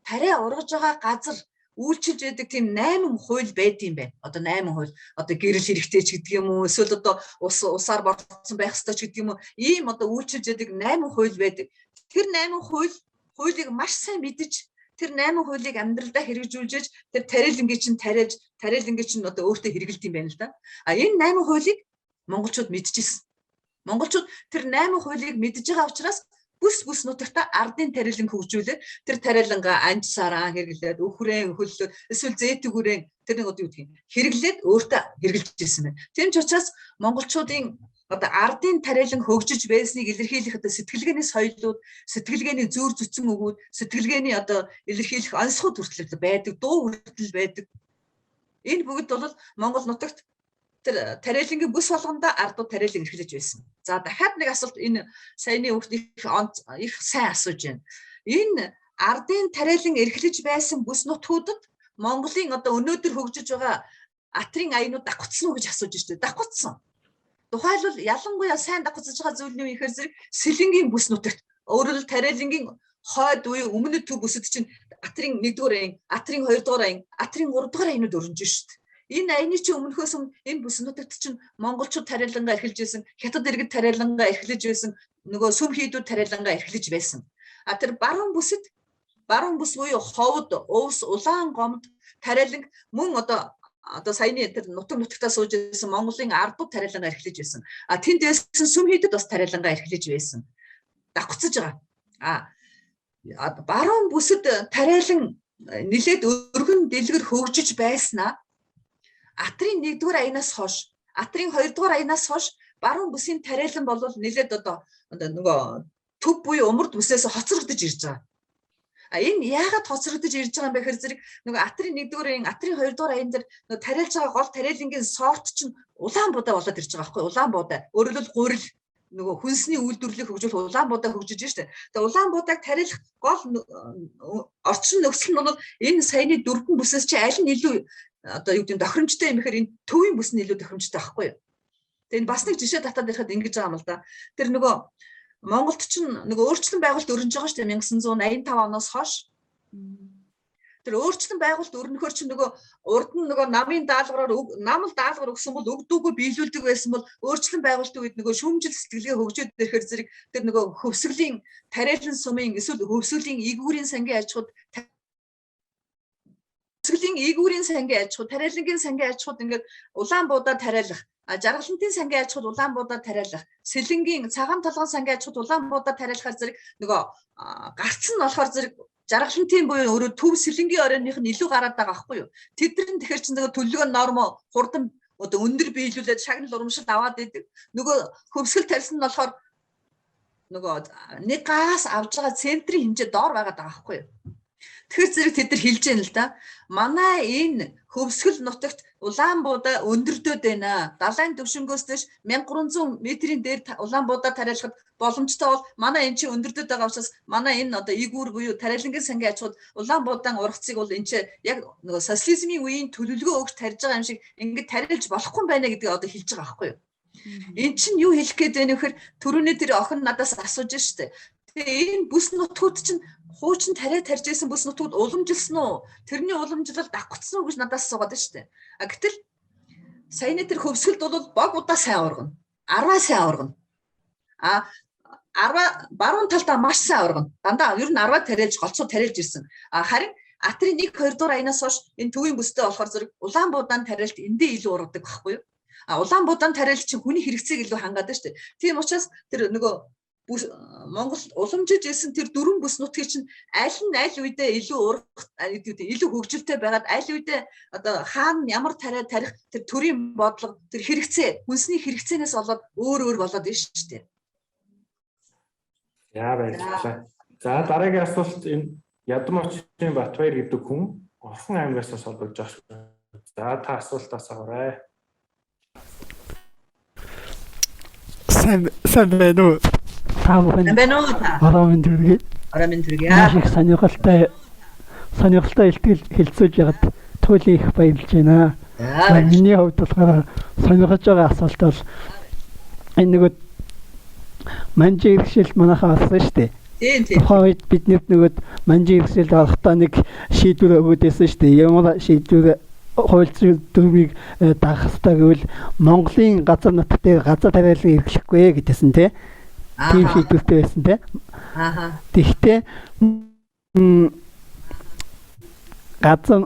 тариа ургаж байгаа газар үйлчилж яадаг тийм 8 хууль байд юм байна. Одоо 8 хууль одоо гэрэл хэрэгтэй ч гэдэг юм уу эсвэл одоо усаар борцсон байх ёстой ч гэдэг юм уу ийм одоо үйлчилж яадаг 8 хууль байдаг. Тэр 8 хуулийг маш сайн мэдэж тэр 8 хуулийг амьдралдаа хэрэгжүүлж тэр тариалангийн чинь тариалангийн чинь одоо өөртөө хэрэгэлт юм байна л да. Энэ 8 хуулийг монголчууд мэдчихсэн. Монголчууд тэр 8 хуулийг мэдж байгаа учраас бүс нутагта ардын тариалан хөгжүүлээд тэр тариалангаа анж сараа хэрэглээд өхрэн хөллөө эсвэл зээтгүүрэн тэр нэг одоо юу гэдгийг хэрэглээд өөртөө хэрэгжилж ирсэн байна. Тийм ч учраас монголчуудын одоо ардын тариалан хөгжиж байсныг илэрхийлэх одоо сэтгэлгээний соёлууд, сэтгэлгээний зөөр зүтсэн өгүүд, сэтгэлгээний одоо илэрхийлэх онцгой хүртэл байдаг, дуу хүртэл байдаг. Энэ бүгд бол Монгол нутагт тэр тариалангийн бүс болгондоо ардууд тариалан эрхлэж байсан. За дахиад нэг асуулт энэ саяны хүүхд их сайн асууж байна. Энэ ардын тариалан эрхлэж байсан бүс нутгуудад Монголын одоо өнөөдөр хөгжиж байгаа атрын аянууд давхцсан уу гэж асууж штэ. Давхцсан. Тухайлбал ялангуяа сайн давхцаж байгаа зүйл нь ихээр зэрэг сэлэнгийн бүс нутагт өөрөөр тариалангийн хойд буюу өмнөд төв бүсэд чинь атрын 1-р аян, атрын 2-р аян, атрын 3-р аянууд өрнөж штэ. Энэ аяны чинь өмнөхөөс энэ бүс нутагт чинь монголчууд тариалангаа эрхэлж байсан, хятад иргэд тариалангаа эрхэлж байсан, нөгөө сүм хийдүүд тариалангаа эрхэлж байсан. Тэр баруун бүс буюу ховд, увс, улаан гомд тариалан мөн одоо саяны тэр нутагтаа сууж байсан Монголын ардууд тариалангаа эрхэлж байсан. Тэнд байсан сүм хийдэд бас тариалангаа эрхэлж байсан. Давхцаж байгаа. Баруун бүсэд тариалан нилээд өргөн дэлгэр хөгжиж байснаа атрын 1-р аянаас хойш, атрын 2-р аянаас хойш баруун бүсийн тариалан бол нилээд одоо нөгөө төв буюу умард бүсээс хоцрогдож ирж байгаа. Энэ яагаад хоцрогдож ирж байгаа юм бэ гэхээр зэрэг нөгөө атрын 1-р аян, атрын 2-р аян дээр нөгөө тариалж байгаа гол тариалангийн сорт чинь улаан будаа болоод ирж байгаа байхгүй улаан будаа. Өөрөөр хэлбэл гурил нөгөө хүнсний үйлдвэрлэлийг хөгжүүлэх улаан будаа хөгжиж штэ. Тэгээ улаан будааг тариалах гол орчин нөхцөл нь бол энэ саяны 4 бүсээс чи аль нь илүү одоо юу гэдэг тохиромжтой юм гэхээр энэ төвийн бүс нь илүү тохиромжтой байхгүй юу. Тэгээ энэ бас нэг жишээ татаад ярихад ингэж байгаа юм л да. Тэр нөгөө Монголд ч нөгөө өөрчлөлт байгуулалт өрнөж байгаа шүү дээ 1985 оноос хойш. Тэр өөрчлөлт байгуулалт өрнөхөр чинь нөгөө урд нь нөгөө намын даалгавраар намал даалгавар өгсөн бол өгдөггүй биелүүлдэг байсан бол өөрчлөлт байгуулалтын үед нөгөө шүүмжил сэтгэлгээ хөгжөөд ирэхээр зэрэг тэр нөгөө хөвсгөлийн тариалан сумын эсвэл хөвсгөлийн игүүрийн сангийн аж ахуйд тариалангийн сангийн аж ахуйд ингээд улаан будаа тариалах, жаргалантын сангийн аж ахуйд улаан будаа тариалах, сэлэнгийн цагаан толгойн сангийн аж ахуйд улаан будаа тариалахаар зэрэг нөгөө гарц нь болохоор зэрэг жаргалантын буюу өөрөө төв сэлэнгийн оройных нь илүү гараад байгаа байхгүй юу. Тэдэр нь тэгэхээр чинь нөгөө төлөвлөгөө норм хурдан одоо өндөр биелүүлээд шагнал урамшил аваад идэг. Нөгөө хөвсгөл тарьсан нь болохоор нөгөө нэг гаас авж байгаа центрийн хэмжээ доор байгаад байгаа байхгүй юу. Тэгэхээр зэрэг тэд нар хэлж яана л да. Манай энэ хөвсгөл нутагт улаан будаа өндөрдөөд байна. Далайн төвшнгөөс дэш 1300 метрийн дээр улаан будаа тариалахад боломжтой бол манай энэ чинь өндөрдөөд байгаа учраас манай энэ одоо игүүр буюу тариалангийн сангийн аж ахуйд улаан будаан ургацыг бол энэ чинь яг нөгөө социализмын үеийн төлөвлөгөө өгч тарьж байгаа юм шиг ингээд тариалж болохгүй байна гэдгийг одоо хэлж байгаа байхгүй юу. Эн чинь юу хэлэх гээд байна вэ гэхээр түрүүний тэр охин надаас асууж штэ. Тэгээ энэ бүс нутгууд чинь хуучин тариа тарьж байсан бүс нутгууд уламжилсан уу? Тэрний уламжлал давхцсан уу гэж надаас асуугаад байна штэ. Гэтэл саяны тэр хөвсгөлд бол бог удаа сайн ургана. 10 сайн ургана. 10 баруун талдаа маш сайн ургана. Дандаа ер нь 10 тариалж голцоо тариалж ирсэн. Харин атрын 1-2 дугаар аянаас хойш энэ төвийн бүстэй болохоор зэрэг улаан будаан тариалт эндээ илүү ургадаг байхгүй юу? Улаан будаан тариалт чинь хүний хэрэгцээг илүү хангаад байна шүү дээ. Тийм учраас тэр нөгөө Монгол уламжиж ирсэн тэр дөрвөн бүс нутгийг чинь аль үедээ илүү илүү хөгжилтэй байгаад аль үедээ одоо хаана ямар тарих тэр төрийн бодлого тэр хэрэгцээ хүнсний хэрэгцээнээс болоод өөр болоод байна шүү дээ. Яа баярлалаа. За дараагийн асуулт энэ Ядмочийн Батбаяр гэдэг хүн Орхон аймгаас холбогдож байгаа. За та асуултаас аваарай. Сайн байна уу? Арамын төргий. Маш сонирхолтой илтгэл хэлцүүлж ягаад туйлын их баярлж байна. Миний хувьд болохоор сонирхож байгаа асуулт бол энэ нэг манжи иргэшил манайхаа болсон шүү дээ. Тийм. Тухайд биднэрт нэг манжи иргэшил олохдоо нэг шийдвэр өгөөдсөн шүү дээ. Ямар шийдвэр хууль дүрмийг даах хэрэгтэй гэвэл Монголын газар нутаг дээр газар тариалан эрхлэхгүй гэдсэн тийм. Тийм шийдвэртэй байсан тийм. Тэгтээ газар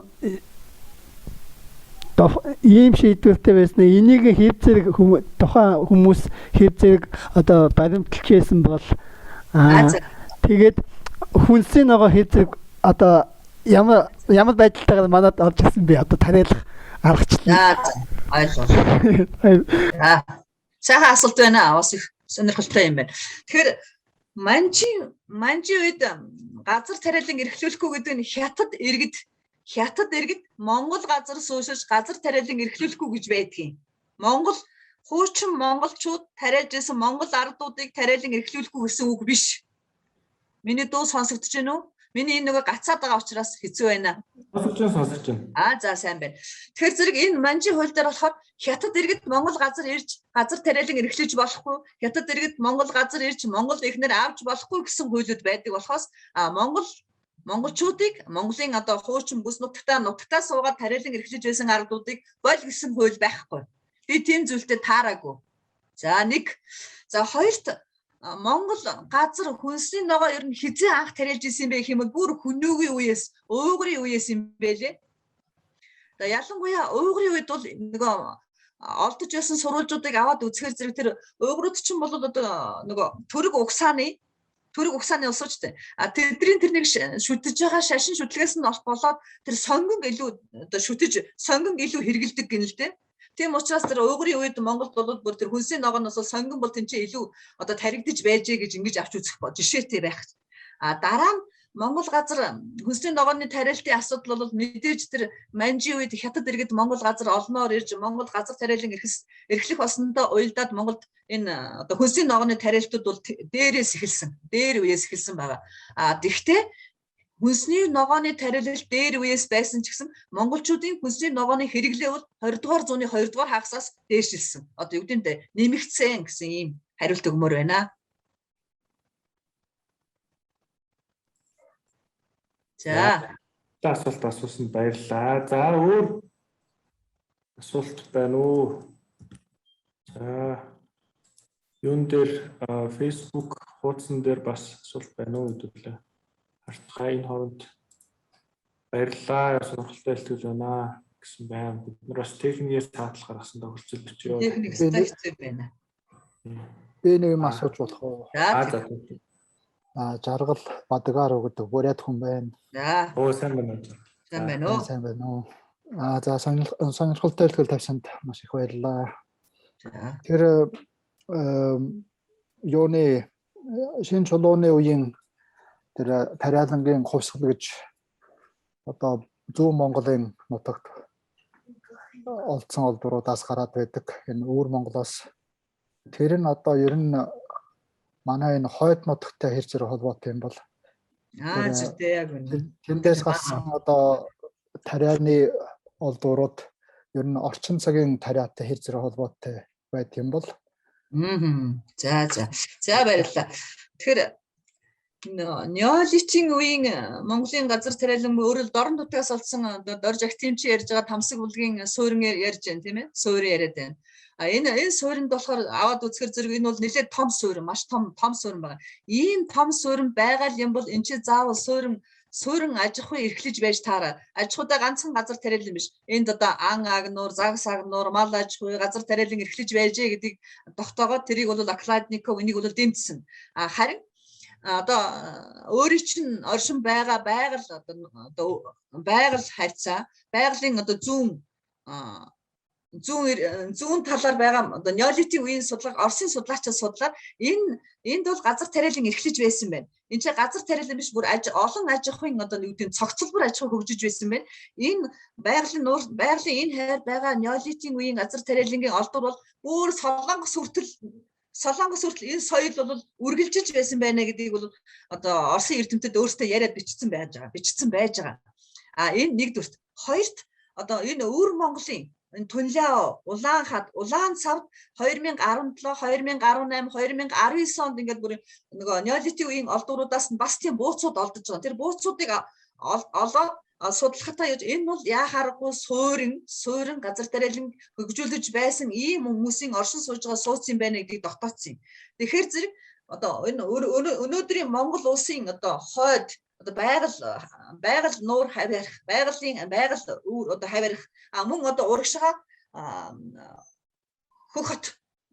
ийм шийдвэртэй байсан. Энийг хэв зэрэг тухайн хүмүүс хэв зэрэг одоо баримталж байсан бол тэгээд хүнсийн ногоо хэв зэрэг одоо ямар байдлаар манад орж ирсэн бэ? Одоо тариалах аргачлал. Ойлголоо. Сайхан асуулт байна. Бас их сонирхолтой юм байна. Тэгэхээр манжи үед газар тариалан эрхлүүлэхгүй гэдэг нь хятад иргэд Монгол газар суушиж газар тариалан эрхлүүлэхгүй гэж байдгийн. Хуучин монголчууд тариалж исэн Монгол ардуудыг тариалан эрхлүүлэхгүй гэсэн үг биш. Миний дуу сонсогдож байна уу? Миний энэ нөгөө гацаад байгаа учраас хэцүү байна. Сонсож байна. За сайн байна. Тэгэхээр зэрэг энэ манжи хууль дээр болохоор хятад иргэд Монгол газар ирж газар тариалан эрхлэж болохгүй, хятад иргэд Монгол газар ирж Монгол эхнэр авч болохгүй гэсэн хуулиуд байдаг болохоос монголчуудыг Монголын одоо хуучин бүс нутагтаа суугаад тариалан эрхлэж байсан ардуудыг бол гэсэн хууль байхгүй. Би тийм зүйлтэй таараагүй. За хоёрт Монгол газар хүнсний ногоо ер нь хизээ анх тариалж исэн бэ гэх юм бол бүр хүнөөгийн үеэс, уугрын үеэс юм байлээ. Тэгээ ялангуяа уугрын үед бол нөгөө олдож байсан сурвалжуудыг аваад үзэхээр зэрэг тэр уугрууд чинь бол одоо нөгөө төрөг угсааны усуучтай. Тэдний тэр нэг шүтэж байгаа шашин шүтлгээс нь болоод тэр сонгон илүү одоо сонгон илүү хэрэгэлдэг гэнэ л дээ. Тийм учраас тэр уугрын үед Монголд бол бүр тэр хүнсний ногооноос сонгон бол тэнцээ илүү одоо таригдж байжээ гэж ингэж авч үзэх жишээтэй байх. Дараа нь Монгол газар хүнсний ногооны тариалтын асуудал бол мэдээж тэр манжи үед хятад иргэд Монгол газар олноор ирж Монгол газар тариалан эрхлэх болсондоо уялдаад Монголд энэ одоо хүнсний ногооны тариалтууд бол дээр үеэс эхэлсэн байгаа. Тэгвэл хүнсний ногооны тариалал дээр үеэс байсан ч гэсэн монголчуудын хүнсний ногооны хэрэглээ бол 20 дугаар зууны 2 дугаар хагасаас дээшилсэн. Одоо юу гэдэг нь нэмэгдсэн гэсэн ийм хариулт өгмөр байна. За. Асуулт асуусан баярлалаа. За өөр асуулт байна уу? За. Юун дээр Facebook хуудсан дээр бас асуулт байна уу гэвэл хартаа энэ хооронд баярлалаа сонирхолтой хэлтгэл байна гэсэн байна. Бид нар бас техникээс таатлах гаргасан тохиолдол өчөө. Техник хэцүү байна. Би нэг юм асууж болох уу? За. Жаргал Бадгаар гэдэг бүрээд хүн байна. За. Сайн байна уу? Сайн байна уу? Сайн байна уу? За сонирхолтой хэлтгэл тавьсанд маш их баярлалаа. За. Тэр юуны шинэ чулууны үеийн тэр тариалангийн хувьсгал гэж одоо зүүн Монголын нутагт олдсон олдвруудаас гараад байдаг. Энэ өвөр Монголоос тэр нь одоо ер нь манай энэ хойд нутагтай хэр зэрэг холбоотой юм бол Зүйтэй яг үнэ. тэндээс гарсан одоо тарианы олдврууд ер нь орчин цагийн тариатай хэр зэрэг холбоотой байдаг юм бол За баярлалаа. Тэгэхээр неолитийн үеийн Монголын газар тариалан өөрөөр дорн нутгаас олдсон дорж активч ярьж байгаа тамсаг бүлгийн суурин ярьж байна тийм ээ. Суурин яриад байна. Энэ суурьнд болохоор аваад үзэхэр зэрэг энэ бол нэлээд том суурин, маш том суурин байна. Ийм том суурин байгаа юм бол энэ чинь заавал суурин суурин аж ахуй эрхлэж байж таараа. Аж ахуйдаа ганцхан газар тариалан биш. Энд одоо ан агнуур, загас агнуур, мал аж ахуй, газар тариалан эрхлэж байжээ гэдгийг тогтоогоод тэрийг бол Окладников энийг бол дэмжсэн. Харин одоо өөрийн чинь оршин байгаа байгаль одоо байгаль харьцаа, байгалийн одоо зүүн талаар байгаа одоо неолитийн үеийн судлага, Оросын судлаачид судлаад энд бол газар тариалан эрхлэж байсан байна. Энд чинь газар тариалан биш бүр олон аж ахуйн одоо нэг үгтэй цогцлбор аж ахуй хөгжиж байсан байна. Энэ байгалийн энэ хайр байгаа неолитийн үеийн газар тариалангийн олдвор бол бүр солонгос хүртэл энэ соёл бол үргэлжилж байсан байна гэдгийг бол одоо Оросын эрдэмтэд өөрсдөө яриад бичсэн байж байгаа. Энэ нэгдүгürt. Хоёрт одоо энэ өвөр Монголын энэ Тунляо, Улаан цавд 2017, 2018, 2019 онд ингээд бүр нөгөө неолитийн үеийн олдвруудаас нь бас тийм бууцууд олдож байгаа. Тэр бууцуудыг олоод судлахтаа энэ бол яхааргүй суурин газар тариалан хөгжүүлж байсан ийм хүмүүсийн оршин сууж байгаа сууц юм байна гэдгийг тогтооцсон. Тэгэхээр зэрэг одоо энэ өнөөдрийн Монгол улсын одоо хойд одоо байгаль нуур хавьяарах, байгаль одоо хавьяарах мөн одоо урагшаа хөхөт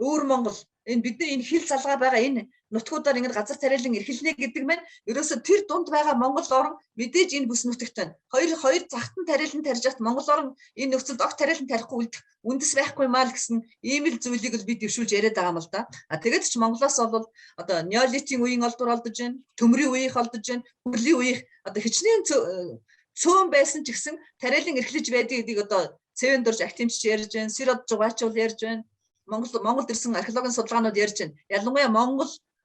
өвөр Монгол энэ бидний энэ хил залгаа байгаа энэ нутгуудаар ингэж газар тариалан эрхэлнэ гэдэг маань ерөөсө тэр дунд байгаа Монгол орн мэдээж энэ бүс нутагт байна. Хоёр захтан тариалан тарьж хат Монгол орн энэ нөхцөлд огт тариалан тарихгүй үндэс байхгүй маа л гэсэн ийм л зүйлийг л би дэвшүүлж яриад байгаа юм л да. Тэгээд ч Монголоос бол одоо неолитийн үеийн олдвор олдож байна, төмрийн үеийнх олдож байна, хүрлийн үеийнх одоо хичнээн цөөн байсан ч гэсэн тариалан эрхлэж байдаг гэдгийг одоо цэвэн дурж активч ярьж байна, Сирод жугаач бол ярьж байна. Монголд ирсэн археологийн судалгаанууд ярьж байна. Ялангуяа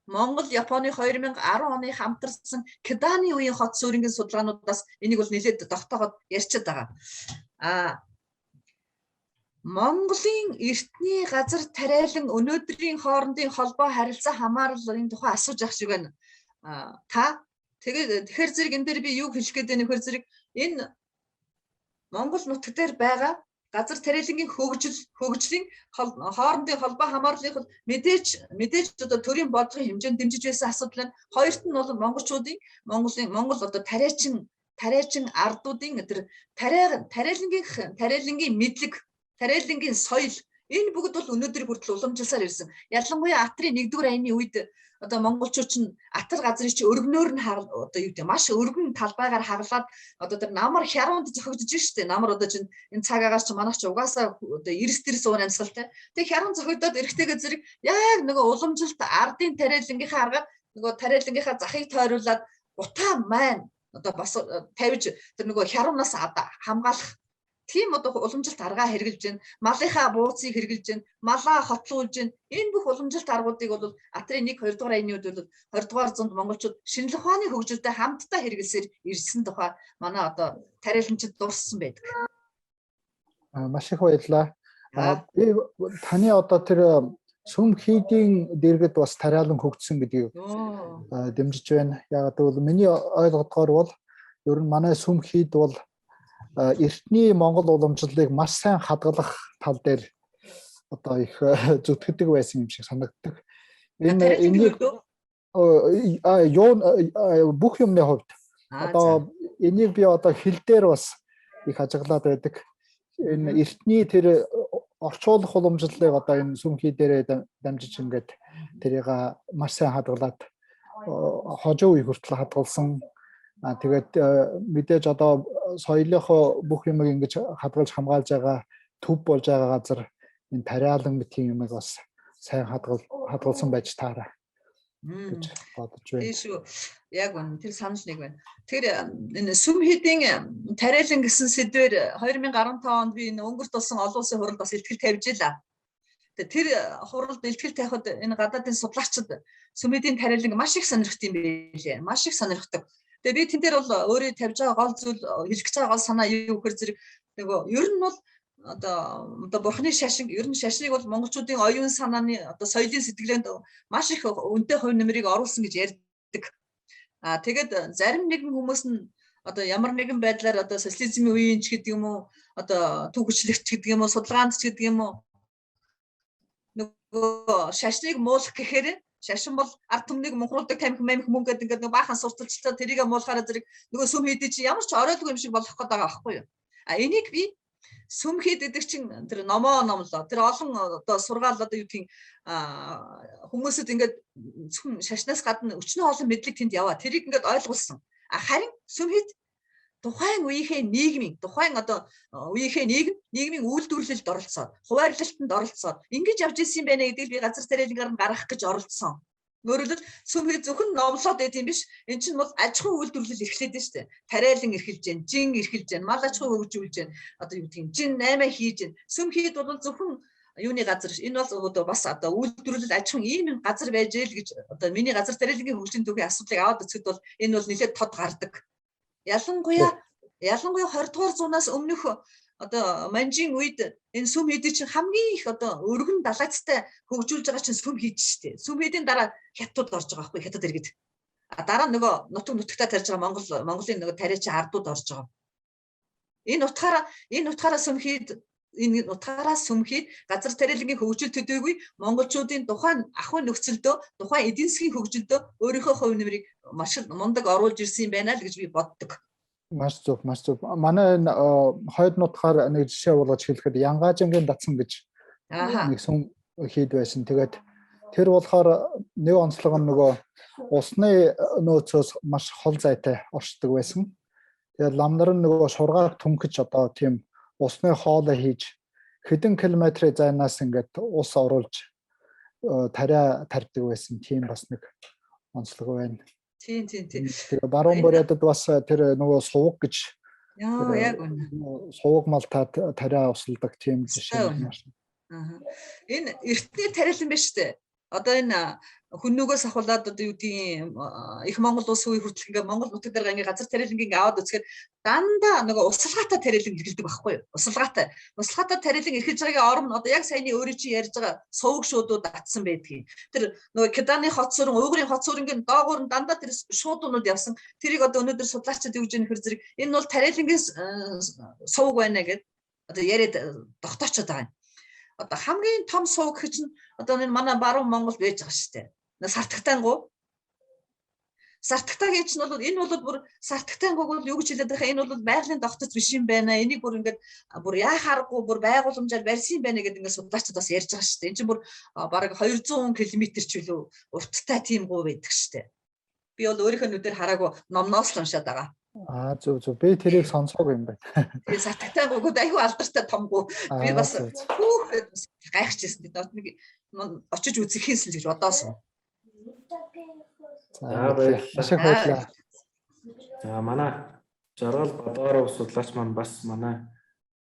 Монгол Японы 2010 оны хамтарсан Кеданы үеийн хот суурингийн судалгаануудаас энийг бол нэлээд тогтоогоод ярьчиад байгаа. Монголын эртний газар тариалан өнөөдрийн хоорондын холбоо харилцаа хамаарлын тухай асууж ах шиг байна. Тэгэхээр зэрэг энэ дээр би юу хэлэх гээд байна вэ? Зэрэг энэ Монгол нутаг дээр байгаа газар тариалангийн хөгжлийн хоорондын холбоо хамаарлыг бол мэдээж одоо төрийн бодлогын хэмжээнд дэмжиж байсан асуудал нь. Хоёрт нь бол Монгол одоо тариачин ардуудын тэр тариалангийн мэдлэг, тариалангийн соёл энэ бүгд бол өнөөдөр хүртэл уламжилсаар ирсэн. Ялангуяа Атрын 1-р аяны үед одоо монголчууд чинь Атар газрыг чи өргөнөөр нь одоо юу гэдэг маш өргөн талбайгаар хаглаад одоо тэр намар хярунд зохигдож штэ. Намар одоо чинь энэ цаг агаас чи манайх чи угаасаа одоо эрс дэрс уур амьсгалтай. Тэгээ хярун зохигдоод эрэхтэйгээ зэрэг яг нөгөө уламжилт ардын тариалангийнхаа аргаар нөгөө тариалангийнхаа захыг тойруулаад утаа маань одоо бас тавьж тэр нөгөө хярунаас хамгаалах тийм одоо уламжилт аргаа хэрэгжилж байна. Малынхаа бууцыг хэрэгжилж байна. Малаа хотлуулж байна. Энэ бүх уламжилт аргуудыг бол Атрын 1-2 дугаар аяны үед бол 20 дугаар зуунд монголчууд шинжлэх ухааны хөгжилтэй хамтдаа хэрэгэлсээр ирсэн тухай манай одоо тариаланчид дурссан байдаг. Маш их баярлалаа. Би таны одоо тэр сүм хийдийн дэргэд бас тариалан хөгжсөн гэдгийг дэмжиж байна. Яг гэвэл миний ойлгодгоор бол ер нь манай сүм хийд бол эртний Монгол уламжлалыг маш сайн хадгалах тал дээр одоо их зүтгэдэг байсан юм шиг санагддаг. Энийг бүх юмны хувьд одоо энийг би одоо хил дээр бас их ажиглаад байдаг. Энэ эртний тэр орчуулах уламжлалыг одоо энэ сүмхий дээрээ дамжиж ингээд тэрийг маш сайн хадгалаад хожуу үе хүртэл хадгалсан. Тэгээд мэдээж одоо соёлынхоо бүх юмыг ингэж хадгалж хамгаалж байгаа төв болж байгаа газар энэ тариалан мэтийн юмыг бас сайн хадгалсан байж таараа гэж бодож байна. Тийм шүү. Яг үнэ тэр санаж нэг байна. Тэр энэ сүм хийдийн тариалан гэсэн сэдвээр 2015 онд би энэ өнгөрт болсон олон улсын хуралд бас илтгэл тавьж илаа. Тэр хуралд илтгэл тавихад энэ гадаадын судлаачид сүм хийдийн тариалан маш их сонирхт юм байлээ. Маш их сонирхдаг. Тэгээ би тэн дээр бол өөрөө тавьж байгаа гол зүйл хэлэх гэж байгаа гол санаа юу гэхээр зэрэг нөгөө ер нь бол одоо бурхны шашин ер нь шашныг бол монголчуудын оюун санааны одоо соёлын сэтгэлээнд маш их үнэтэй хувь нэмрийг оруулсан гэж ярьдаг. Тэгээд зарим нэгэн хүмүүс нь одоо ямар нэгэн байдлаар одоо социализмын үеийн ч гэдэг юм уу одоо түүхчлэгч гэдэг юм уу судалгаанд ч гэдэг юм уу нөгөө шашныг муулах гэхээр Шашин бол ард түмнийг мунхруулдаг тамхи мөнгө гэдэг ингээд баахан сурталчилсан тэрийг муулахаараа зэрэг нөгөө сүм хийдий чи ямар ч оройлгүй юм шиг болох гээд байгаа байхгүй юу? Энийг би сүм хийдэг чинь тэр номоо номлоо. Тэр олон одоо сургаал одоо юу гэдгийг хүмүүсэд ингээд зөвхөн шашнаас гадна өчнөө олон мэдлэг тэнд яваа. Тэрийг ингээд ойлгуулсан. Харин сүм хийд тухайн үеийнхээ нийгмийн тухайн одоо үеийнхээ нийгмийн үйлдвэрлэлд оролцоод, хуваарлалтанд оролцоод ингэж явж ирсэн юм байна гэдгийг би газар тариалангаар нь гаргах гэж оролцсон. Өөрөлд сүм хий зөвхөн номлоод байт юм биш. Эн чинь бол аж ахуйн үйлдвэрлэл эрхлээд байна шүү дээ. Тариалан эрхэлж байна, жин эрхэлж байна, мал аж ахуй хөгжүүлж байна. Одоо юу гэдгийг жин 8 хийж байна. Сүм хийд бол зөвхөн юуны газар энэ бол одоо бас одоо үйлдвэрлэл аж ахуйн ийм газар байж ил гэж одоо миний газар тариалангийн хөгжлийн төвийн асуудлыг аваад үзэхэд бол энэ бол нэлээд тод гардаг. Ялангуяа 20 дугаар зуунаас өмнөх одоо манжийн үед энэ сүм хийдий чинь хамгийн их одоо өргөн далайцтай хөгжүүлж байгаа чинь сүм хийж штэ. Сүм хийдийн дараа хятад орж байгаа байхгүй хятад иргэд. Дараа нөгөө нутагтаа тарьж байгаа Монголын нөгөө тариач ардууд орж байгаа. Энэ утгаараа сүм хийд газар тариалангийн хөгжил төдийгүй монголчуудын тухайн ахуйн нөхцөлдөө тухайн эдийн засгийн хөгжилдөө өөрийнхөө хувь нэмрийг маш мундаг оруулж ирсэн юм байна л гэж би боддог. Маш зөв. Манай энэ хойд нутгаар нэг жишээ болгож хэлэхэд Янгажингийн датсан гэж нэг сүм хийд байсан. Тэгээд тэр болохоор нэг онцлог нь нөгөө усны нөөцөөс маш хол зайтай оршдог байсан. Тэгээд ламнар нь нөгөө шургааг түнхэж одоо тийм усны хоолой хийж хэдэн километрийн зайнаас ингээд ус оруулж тариа тарьдаг байсан. Тийм бас нэг онцлог байна. Тийм. Тэгээ баруун Бурятад бас тэр нөгөө сувг гэж яг үнэ. Сувг малтад тариа усалдаг тийм жишээ байна. Энэ эртний тариалан биш үү? Одоо энэ хүннүгөөс ахуулаад одоо юу гэдгийг их Монгол улс үе хүртэл ингээ Монгол нутаг дээр ингээ газар тариалангийн аваад үзэхэд дандаа нөгөө усалгаатай тариалан эргэлдэг байхгүй юу? Усалгаатай тариалан эрхэлж байгаагийн орон одоо яг саяны өөрөө чи ярьж байгаа сувг шуудууд атсан байдгийг. Тэр нөгөө Кеданы хот сүрэн, Уйгурын хот сүрэнгийн доогуур нь дандаа тэр шуудууд явсан. Тэрийг одоо өнөөдөр судлаачид юу гэж нөхөр зэрэг энэ бол тариалангийн сувг байна гэд одоо яриад тогтоочод байгаа юм. Одоо хамгийн том сувг гэж нь одоо энэ манай баруун Монгол байж байгаа шүү дээ. Сартагтайнгуу. Сартагтайгийн чинь бол энэ бол бүр сартагтайнгууг бол юу гэж хэлээд байгаа энэ бол байгалийн тогтоц биш юм байна. Энийг бүр ингээд бүр яхааргүй бүр байгууламжаар барьсан юм байна гэдэг ингээд судлаачид бас ярьж байгаа шүү дээ. Энэ чинь бүр бараг 200 км ч үлээ урттай тийм гоо байдаг шүү дээ. Би бол өөрийнхөө нүдээр хараагүй номноос л уншаад байгаа. Зөв. Би тэрийг сонсоогүй юм байна. Тэгээ сартагтайнгууд аюу алдартай томгоо. Би бас гайхчихсан. Нэг очиж үзэхээс л гэж бодоосоо. За манай Жаргал Бадгаров судлаач маань бас манай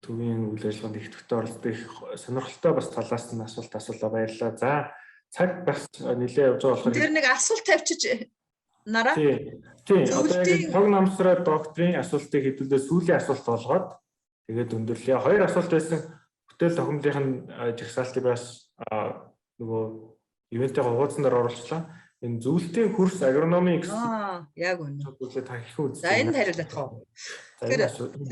төвийн үйл ажиллагаанд их төвтэй оролцдог их сонирхолтой бас талаас нь асуултаа баярлалаа. За цаг бас нэлээ явж байгаа болохоор тэр нэг асуулт тавьчих нараа. Тийм. Одоо яг тог намсраа докторийн асуултыг хэдүүлээ сүүлийн асуулт болгоод тэгээд өндөрлөө. Хоёр асуулт байсан. Бүтээл тохиомлын жагсаалтыг бас нөгөө ивэнтийн хуудсанд оруулчлаа. Энэ зөвлөлтийн хөрс агрономи яг үнэ. Зөвлөлт та их үү. За энэ хариулах уу. Тэгэхээр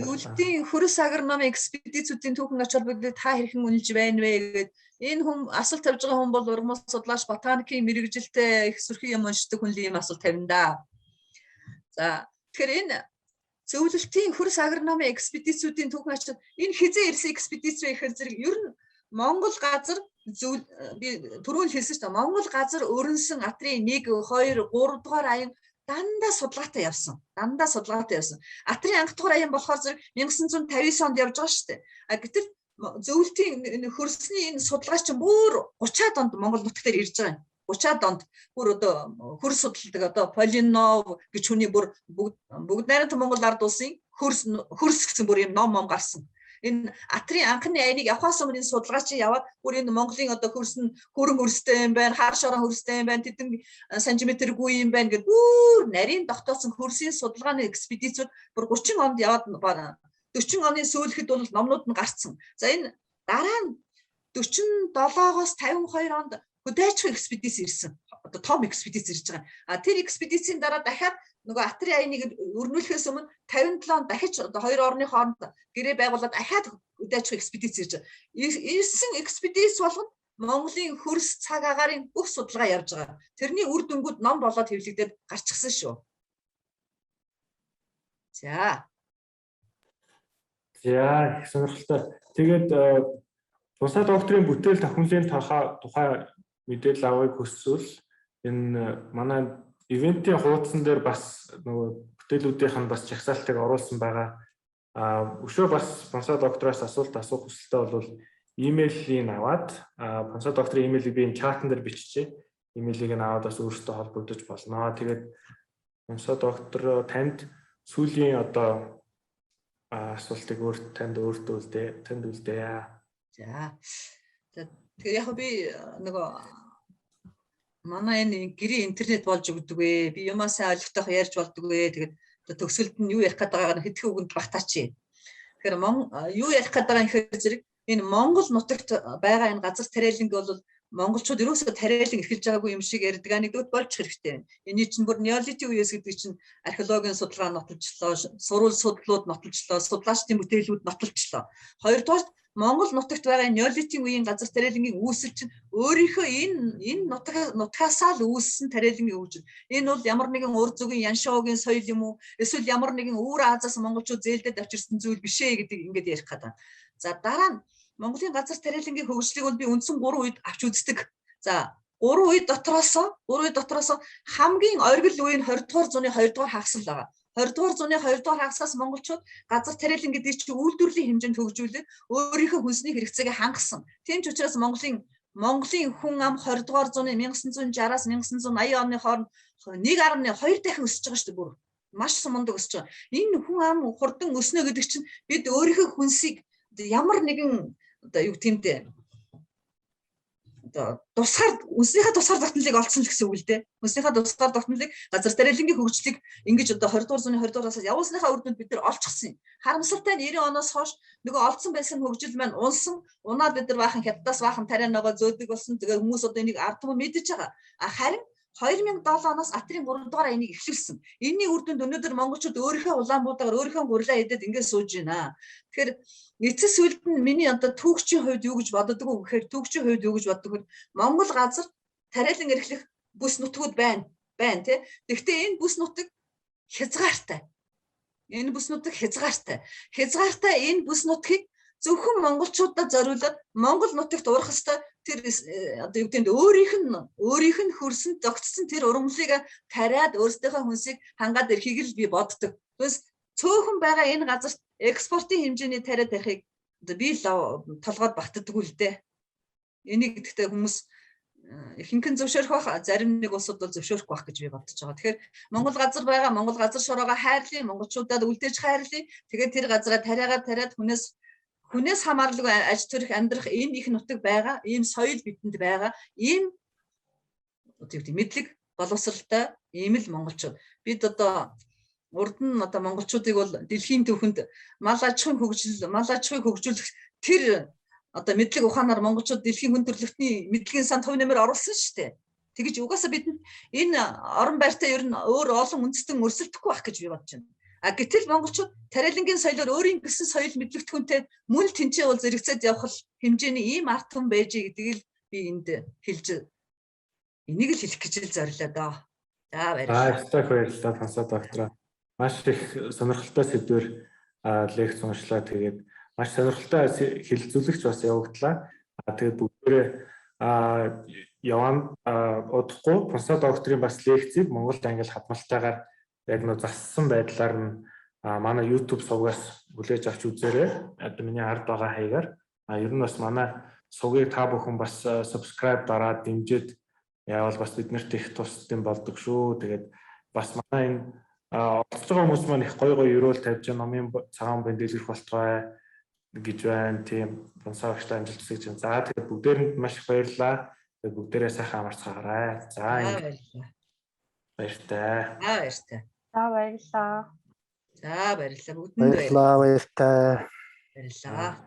зөвлөлтийн хөрс агрономи экспедицүүдийн түүхэн ач холбогдолд та хэрхэн үнэлж байна вэ гэдэг энэ хүн асуулт тавьж байгаа хүн бол ургамал судлаач ботаникийн мэрэгжилтэй их сүрхий юм уншдаг хүн л ийм асуулт тавина да. За тэгэхээр энэ зөвлөлтийн хөрс агрономи экспедицүүдийн түүхэн ач энэ хизээ ирсэн экспедиц вэ гэхээр зэрэг ер нь Монгол газар би түрүүн хэлсэн шүү дээ. Монгол газар өрнсөн атрын 1, 2, 3 дугаар аян дандаа судалгаатай явсан. Атрын анх дугаар аян болохоор зэрэг 1959 онд явж байгаа шүү дээ. Гэтэл зөвлөлтийн хөрсний энэ судалгаа чинь бүр 30-аад онд Монгол нутаг дээр ирж байгаа юм. 30-аад онд бүр одоо хөрс судалдаг одоо Полинов гэж хүний бүр бүгд найрамд Монгол ард улсын хөрс гэсэн бүр юм ном гарсан. Энэ атрын анхны айныг явахаас өмнө энэ судалгаа чи яваад бүр энэ Монголын одоо хөрс нь хөрөн хөрстэй юм байна, хар шорон хөрстэй юм байна, тэдэн сантиметргүй юм байна гэдэг бүр нарийн тогтоосон хөрсийн судалгааны экспедицүүд бүр 30 онд яваад 40 оны сүүлэхэд бол номнууд нь гарцсан. За энэ дараа нь 47-оос 52 онд хөдөөчх экспедиц ирсэн. Одоо том экспедиц ирж байгаа. Тэр экспедицийн дараа дахиад нөгөө атрын айныг өрнүүлэхээс өмнө 57 онд дахиж одоо хоёр орны хооронд гэрээ байгуулад дахиад хөдөөчх экспедиц ирж байгаа. Ирсэн экспедиц болгоод Монголын хөрс цаг агаарын бүх судалгаа явж байгаа. Тэрний үр дүнгууд ном болоод хэвлэгдээд гарчихсан шүү. За их сонирхолтой. Тэгээд тусаа докторийн бүтээл тохиомлын тухай мэдээлэл авахыг хүсвэл энэ манай ивентийн хуудсан дээр бас нөгөө бүтээлүүдийнх нь бас жагсаалтыг оруулсан байгаа. Өшөө бас Понса доктороос асуулт асуух хүсэлтэй бол имэйлийг аваад Понса докторын имэйлийг би энэ чатан дээр биччихье. Имэйлийг нь аваад бас өөртөө холбогдож болно. Тэгээд Понса доктор танд сүүлийн одоо асуултыг танд үлдээ. За. Тэгэхээр яг би нөгөө манай энэ гэрийн интернет болж өгдөг вэ? Би юмаа сайн ойлгохтойгоо ярьж болдог вэ? Тэгээд төгсөлд нь юу ярих гээд байгааг нь хэдхэн үгэнд багтаач. Тэгэхээр юу ярих гээд байгаа юм гэхээр зэрэг энэ Монгол нутагт байгаа энэ газар тариаланг бол монголчууд ерөөсөө тариалан эрхэлж байгаагүй юм шиг ярьдаг. Нэгдүгээр болж хэрэгтэй. Эний чинь бүр неолитийн үеэс гэдэг чинь археологийн судалгаа нотолчлоо, сурвал судлууд нотолчлоо, судлаачдын бүтээлүүд нотолчлоо. Хоёрдугаар Монгол нутагт байгаа неолитийн үеийн газар тариалангийн үүсэл чинь өөрийнхөө энэ нутгаасаа л үүссэн тариалангийн хөгжил. Энэ бол ямар нэгэн ур зүгийн яншоогийн соёл юм уу? Эсвэл ямар нэгэн өвөр Азаас монголчууд зээлдээд авчирсан зүйл биш ээ гэдэг ингээд ярих гэдэг. За дараа нь Монголын газар тариалангийн хөгжлийг бол би үндсэн 3 үед авч үздэг. За 3 үе дотроос хамгийн оргил үе нь 20 дугаар зууны 2 дугаар хагас л байгаа. 20 дугаар зууны 2 дугаар хагасаас монголчууд газар тариалан гэдэг чинь үйлдвэрлэлийн хэмжээнд хөгжүүлээд өөрийнхөө хүнсний хэрэгцээг хангасан. Тийм ч учраас Монголын хүн ам 20 дугаар зууны 1960-аас 1980 оны хооронд 1.2 дахин өсөж байгаа шүү дээ бүр. Маш сумундаг өсөж байгаа. Энэ хүн ам хурдан өснө гэдэг чинь бид өөрийнхөө хүнсийг ямар нэгэн одоо юу гэмтэй тусгаар үнснийхээ тусгаар тогтнолыг олцсон л гэсэн үг л дээ. Үнснийхээ тусгаар тогтнолыг газар тариалангийн хөгжлийг ингэж одоо 20 дугаар зууны 20 дугаараас явуулсныхаа үр дүнд бид нар олчихсан юм. Харамсалтай нь 90 оноос хойш нөгөө олцсон байсан хөгжил маань унаад бид нар баахан хятадаас баахан тарианагаа зөөдөг болсон. Тэгээ хүмүүс одоо энийг ард түмэн мэдэж байгаа. Харин 2007 оноос Атрийн 3 дугаар энийг эхлүүлсэн. Энийний үр дүнд өнөөдөр монголчууд өөрийнхөө улаанбуудаар өөрийнхөө гурлаа идээд ингэж сууж байна. Тэгэхээр эцэс үлд нь миний одоо түүхчийн хувьд юу гэж боддог вэ гэхээр түүхчийн хувьд юу гэж боддог вэ? Монгол газар тариалан эрхлэх бүс нутгууд байна тий. Гэхдээ энэ бүс нутаг хязгаартай. Энэ бүс нутгийг зөвхөн монголчуудад зориулаад Монгол нутагт урах хэвээр тэр одоо юу гэдэг өөрийнх нь хөрсөнд зогтсон тэр ургамлыг тариад өөрсдийнхөө хүнсийг хангаад ирэхийг л би боддог. Тэгээс цөөхөн байгаа энэ газарт экспортын хэмжээний тариад байхыг би толгойд багтдаг л дээ. Энийг гэхдээ хүмүүс ихэнхэн зөвшөөрөх байх, зарим нэг улсууд бол зөвшөөрөхгүй байх гэж би бодож байгаа. Тэгэхээр Монгол газар байгаа, Монгол газар шороогоо хайрлая, монголчуудад үлдээж хайрлая. Тэгээд тэр газараа тариад хүнээс хамааралгүй аж төрөх амьдрах энэ их нутаг байгаа, ийм соёл бидэнд байгаа, ийм мэдлэг боловсралтай ийм л монголчууд. Бид одоо урд нь одоо монголчуудыг бол дэлхийн түүхэнд мал аж ахуйг хөгжүүлэх тэр одоо мэдлэг ухаанаар монголчууд дэлхийн хүн төрөлхтний мэдлэгийн санд хувь нэмэр оруулсан шүү дээ. Тэгэж угаасаа бидэнд энэ орон байртаа ер нь өөр олон үндэстэн өрсөлдөхгүй байх гэж би бодож байна. Гэтэл монголчууд тариалангийн соёлоор өөрийн гэсэн соёл мэдлэгдэхүүнтэй мөн тэнцээ бол зэрэгцээд явах хэмжээний ийм ард түмэн байж гэдгийг би энд энийг л хэлэх гэж л зорилоо доо. За баярлалаа Понса доктор. Маш их сонирхолтой сэдвээр лекц уншлаа. Тэгээд маш сонирхолтой хэлэлцүүлэгч бас явагдлаа. Тэгээд бүгдээрээ яван удахгүй Понса докторийн бас лекцийг Монгол англи хадмалтайгаар яг нөө зассан байдлаар нь манай YouTube сувгаас хүлээж авч үзээрэй. Одоо миний ард байгаа хаягаар. Ер нь бас манай сувгийг та бүхэн бас subscribe дараад дэмжиж яавал бас биднэрт их тусдсан болдог шүү. Тэгээд бас манай энэ олж байгаа хүмүүс маань их гоё өрөөл тавьж номын цагаан банд дэлгэрэх болтугай гэж байна. Тийм Понса багштай амжилт хүсэж байна. За тэгээд бүгдээрэнд маш их баярлалаа. Тэгээд бүгдээрээ сайхан амарцгаарай. За баяртай. За баярлалаа. За баярлалаа бүгдэнд. Баярлалаа. Баярлалаа.